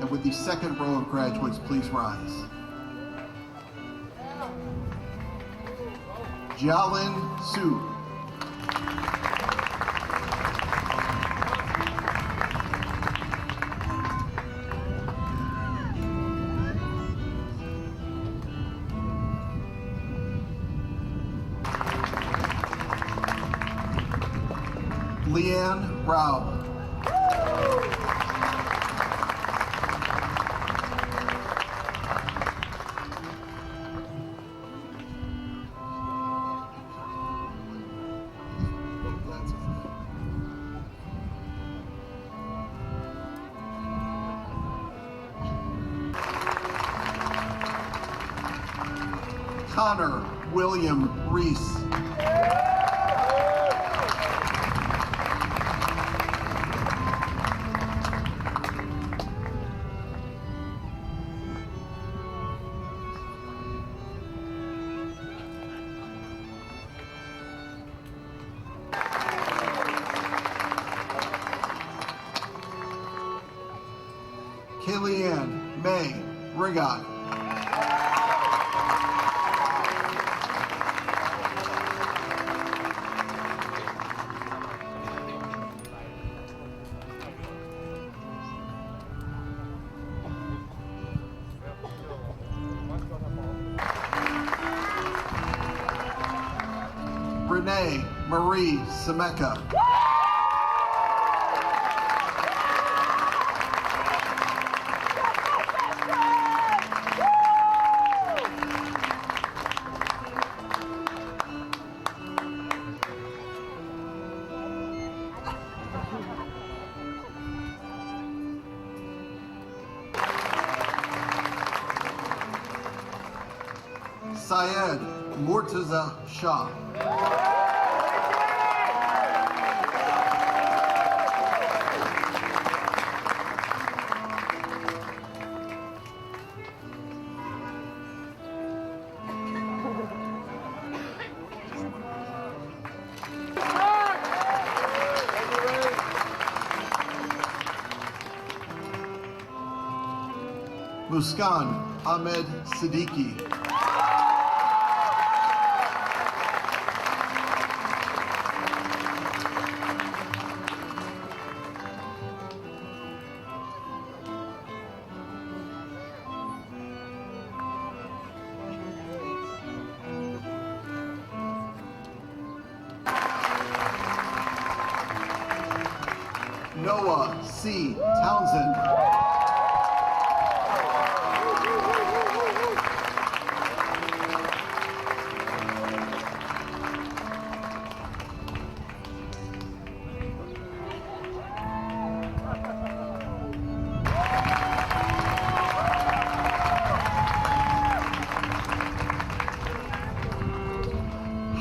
And would the second row of graduates please rise? Jialin Su. Leanne Rao. Connor William Reese. Kellyanne May Rigot. Renee Marie Semeka. Syed Murtaza Shah. Muskan Ahmed Siddiqui. Noah C. Townsend.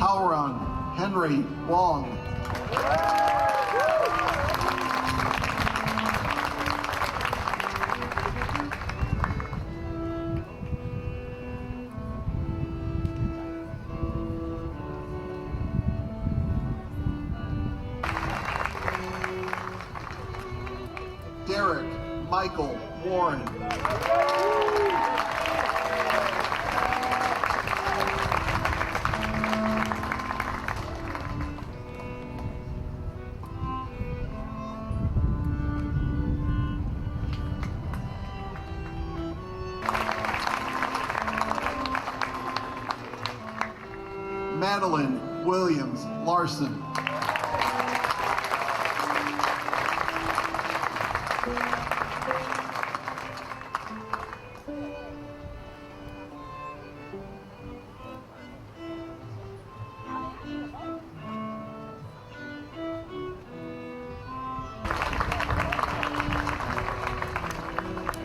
Howron Henry Wong. Derek Michael Warren. Madeline Williams Larson.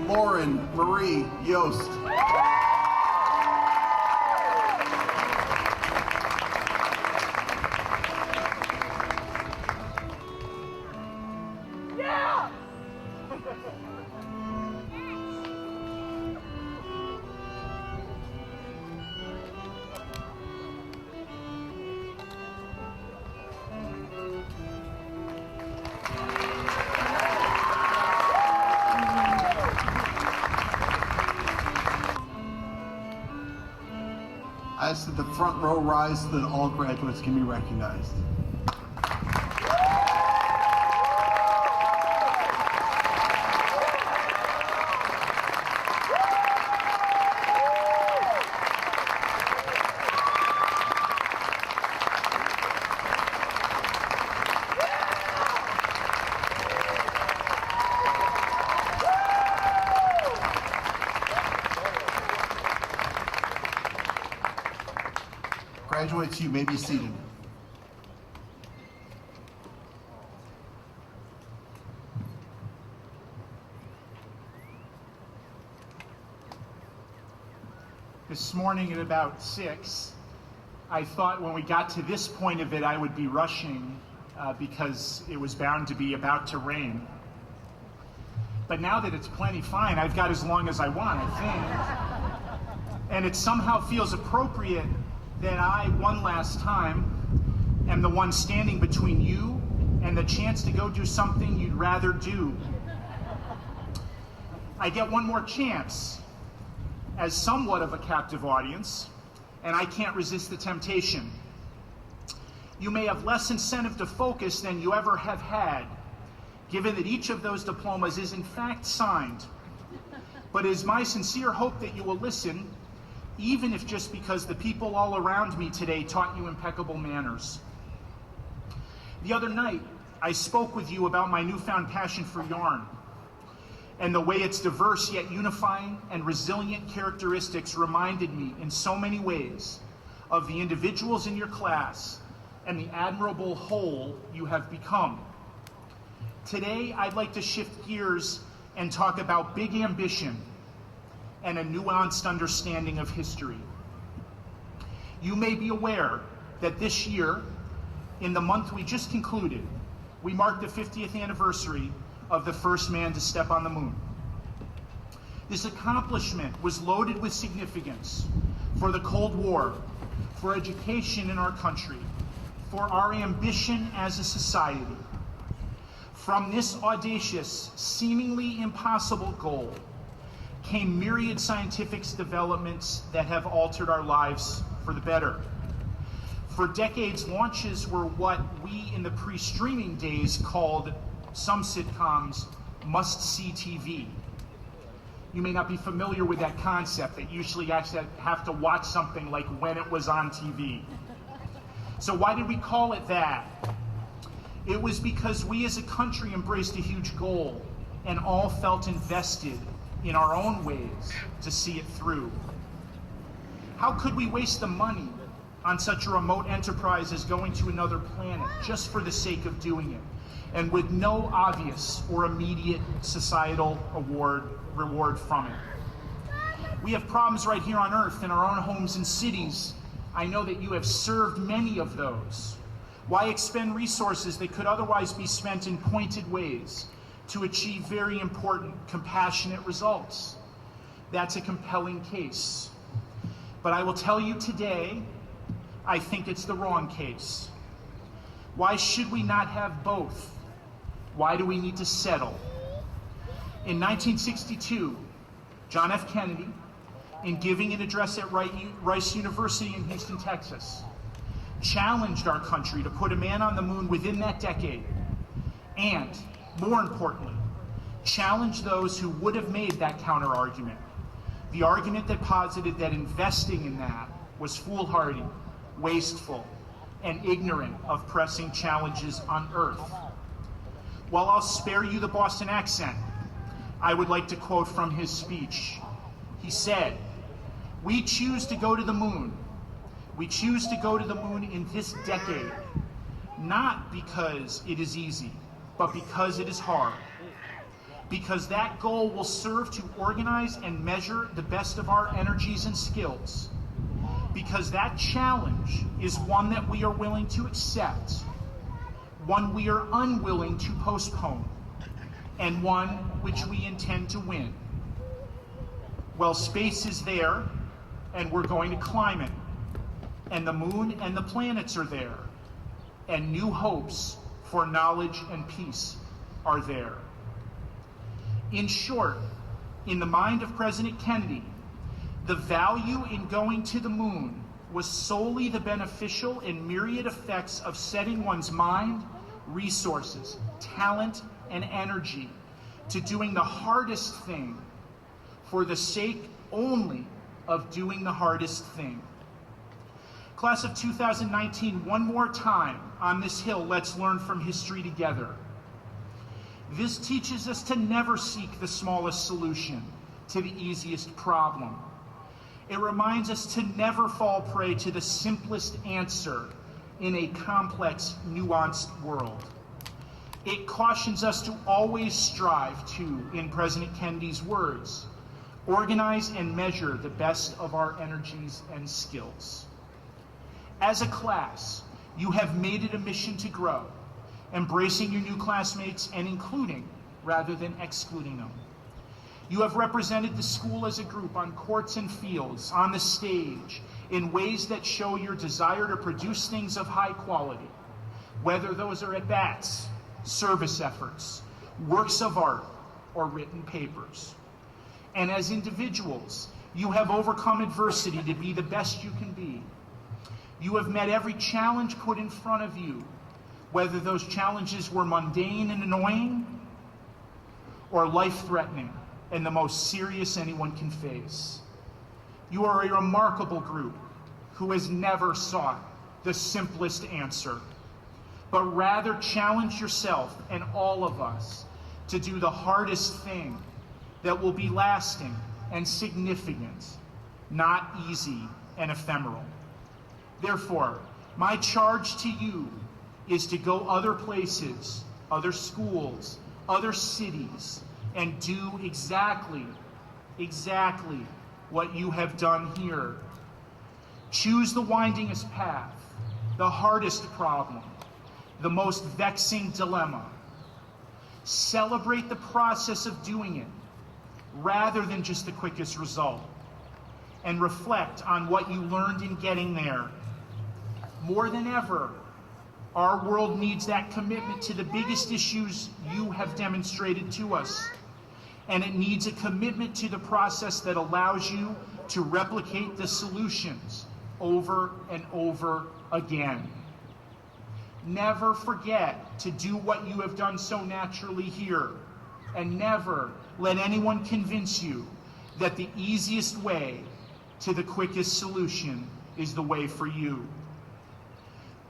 Lauren Marie Yost. I ask that the front row rise so that all graduates can be recognized. Graduates, you may be seated. This morning at about 6, I thought when we got to this point of it, I would be rushing because it was bound to be about to rain. But now that it's plenty fine, I've got as long as I want, I think. And it somehow feels appropriate that I, one last time, am the one standing between you and the chance to go do something you'd rather do. I get one more chance as somewhat of a captive audience, and I can't resist the temptation. You may have less incentive to focus than you ever have had, given that each of those diplomas is in fact signed. But it is my sincere hope that you will listen, even if just because the people all around me today taught you impeccable manners. The other night, I spoke with you about my newfound passion for yarn and the way its diverse yet unifying and resilient characteristics reminded me in so many ways of the individuals in your class and the admirable whole you have become. Today, I'd like to shift gears and talk about big ambition and a nuanced understanding of history. You may be aware that this year, in the month we just concluded, we marked the 50th anniversary of the first man to step on the moon. This accomplishment was loaded with significance for the Cold War, for education in our country, for our ambition as a society. From this audacious, seemingly impossible goal came myriad scientific developments that have altered our lives for the better. For decades, launches were what we in the pre-streaming days called some sitcoms must-see TV. You may not be familiar with that concept, that usually you actually have to watch something like when it was on TV. So why did we call it that? It was because we as a country embraced a huge goal and all felt invested in our own ways to see it through. How could we waste the money on such a remote enterprise as going to another planet just for the sake of doing it, and with no obvious or immediate societal reward from it? We have problems right here on Earth in our own homes and cities. I know that you have served many of those Why expend resources that could otherwise be spent in pointed ways to achieve very important, compassionate results? That's a compelling case. But I will tell you today, I think it's the wrong case. Why should we not have both? Why do we need to settle? In 1962, John F. Kennedy, in giving an address at Rice University in Houston, Texas, challenged our country to put a man on the moon within that decade, and, more importantly, challenged those who would have made that counter-argument, the argument that posited that investing in that was foolhardy, wasteful, and ignorant of pressing challenges on Earth. While I'll spare you the Boston accent, I would like to quote from his speech. He said, "We choose to go to the moon. We choose to go to the moon in this decade, not because it is easy, but because it is hard. Because that goal will serve to organize and measure the best of our energies and skills. Because that challenge is one that we are willing to accept, one we are unwilling to postpone, and one which we intend to win. Well, space is there, and we're going to climb it. And the moon and the planets are there, and new hopes for knowledge and peace are there." In short, in the mind of President Kennedy, the value in going to the moon was solely the beneficial and myriad effects of setting one's mind, resources, talent, and energy to doing the hardest thing for the sake only of doing the hardest thing. Class of 2019, one more time on this hill, let's learn from history together. This teaches us to never seek the smallest solution to the easiest problem. It reminds us to never fall prey to the simplest answer in a complex, nuanced world. It cautions us to always strive to, in President Kennedy's words, organize and measure the best of our energies and skills. As a class, you have made it a mission to grow, embracing your new classmates and including rather than excluding them. You have represented the school as a group on courts and fields, on the stage, in ways that show your desire to produce things of high quality, whether those are at-bats, service efforts, works of art, or written papers. And as individuals, you have overcome adversity to be the best you can be. You have met every challenge put in front of you, whether those challenges were mundane and annoying or life-threatening and the most serious anyone can face. You are a remarkable group who has never sought the simplest answer, but rather challenged yourself and all of us to do the hardest thing that will be lasting and significant, not easy and ephemeral. Therefore, my charge to you is to go other places, other schools, other cities, and do exactly what you have done here. Choose the windingest path, the hardest problem, the most vexing dilemma. Celebrate the process of doing it, rather than just the quickest result, and reflect on what you learned in getting there. More than ever, our world needs that commitment to the biggest issues you have demonstrated to us, and it needs a commitment to the process that allows you to replicate the solutions over and over again. Never forget to do what you have done so naturally here, and never let anyone convince you that the easiest way to the quickest solution is the way for you.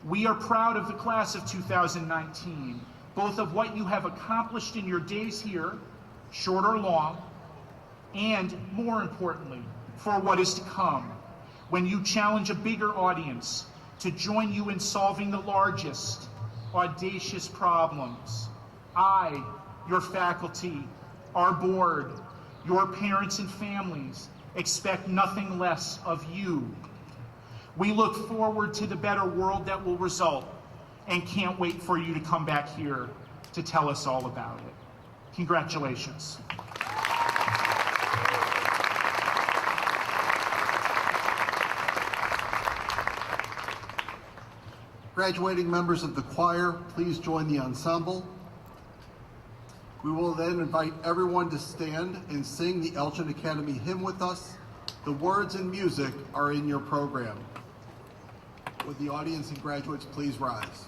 We are proud of the class of 2019, both of what you have accomplished in your days here, short or long, and more importantly, for what is to come, when you challenge a bigger audience to join you in solving the largest, audacious problems. I, your faculty, our board, your parents and families expect nothing less of you. We look forward to the better world that will result, and can't wait for you to come back here to tell us all about it. Congratulations. Graduating members of the choir, please join the ensemble. We will then invite everyone to stand and sing the Elgin Academy hymn with us. The words and music are in your program. Would the audience and graduates please rise?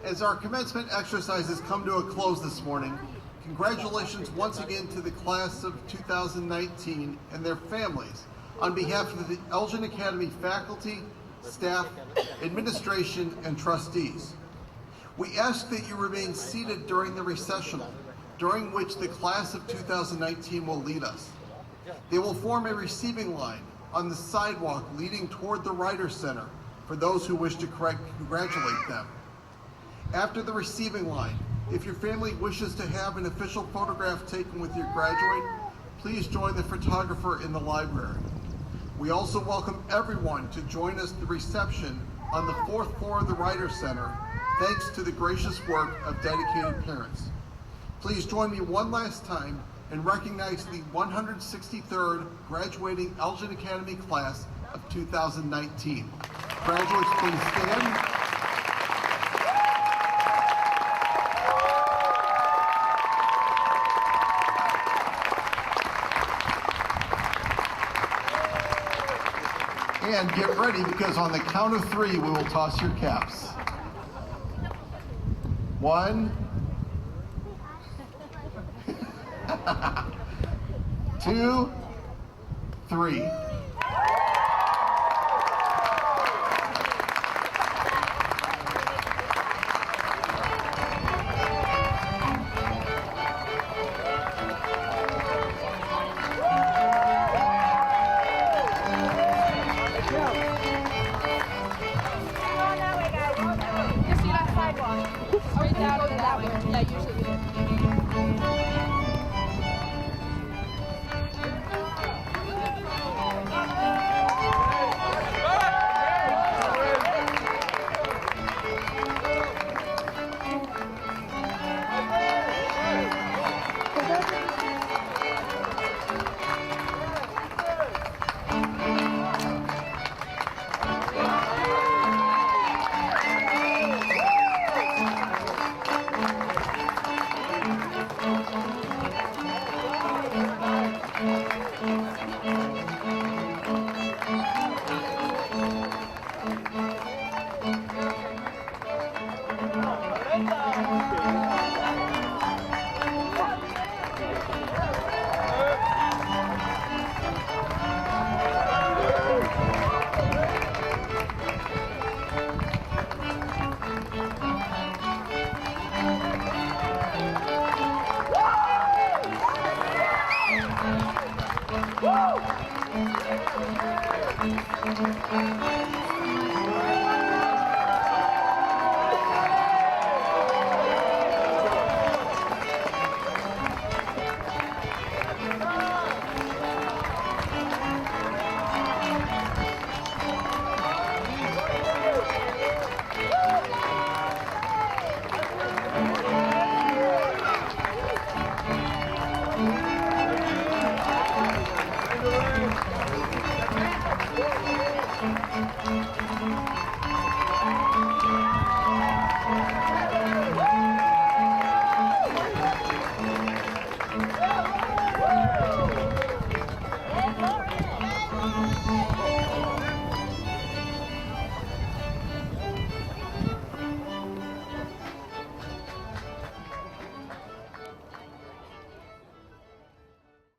As our commencement exercises come to a close this morning, congratulations once again to the class of 2019 and their families on behalf of the Elgin Academy faculty, staff, administration, and trustees. We ask that you remain seated during the recessional, during which the class of 2019 will lead us. They will form a receiving line on the sidewalk leading toward the Writer Center for those who wish to congratulate them. After the receiving line, if your family wishes to have an official photograph taken with your graduate, please join the photographer in the library. We also welcome everyone to join us at the reception on the 4th floor of the Writer Center, thanks to the gracious work of dedicated parents. Please join me one last time and recognize the 163rd graduating Elgin Academy class of 2019. Graduates, please stand. And get ready, because on the count of 3, we will toss your caps. 1, 2, 3. Woo!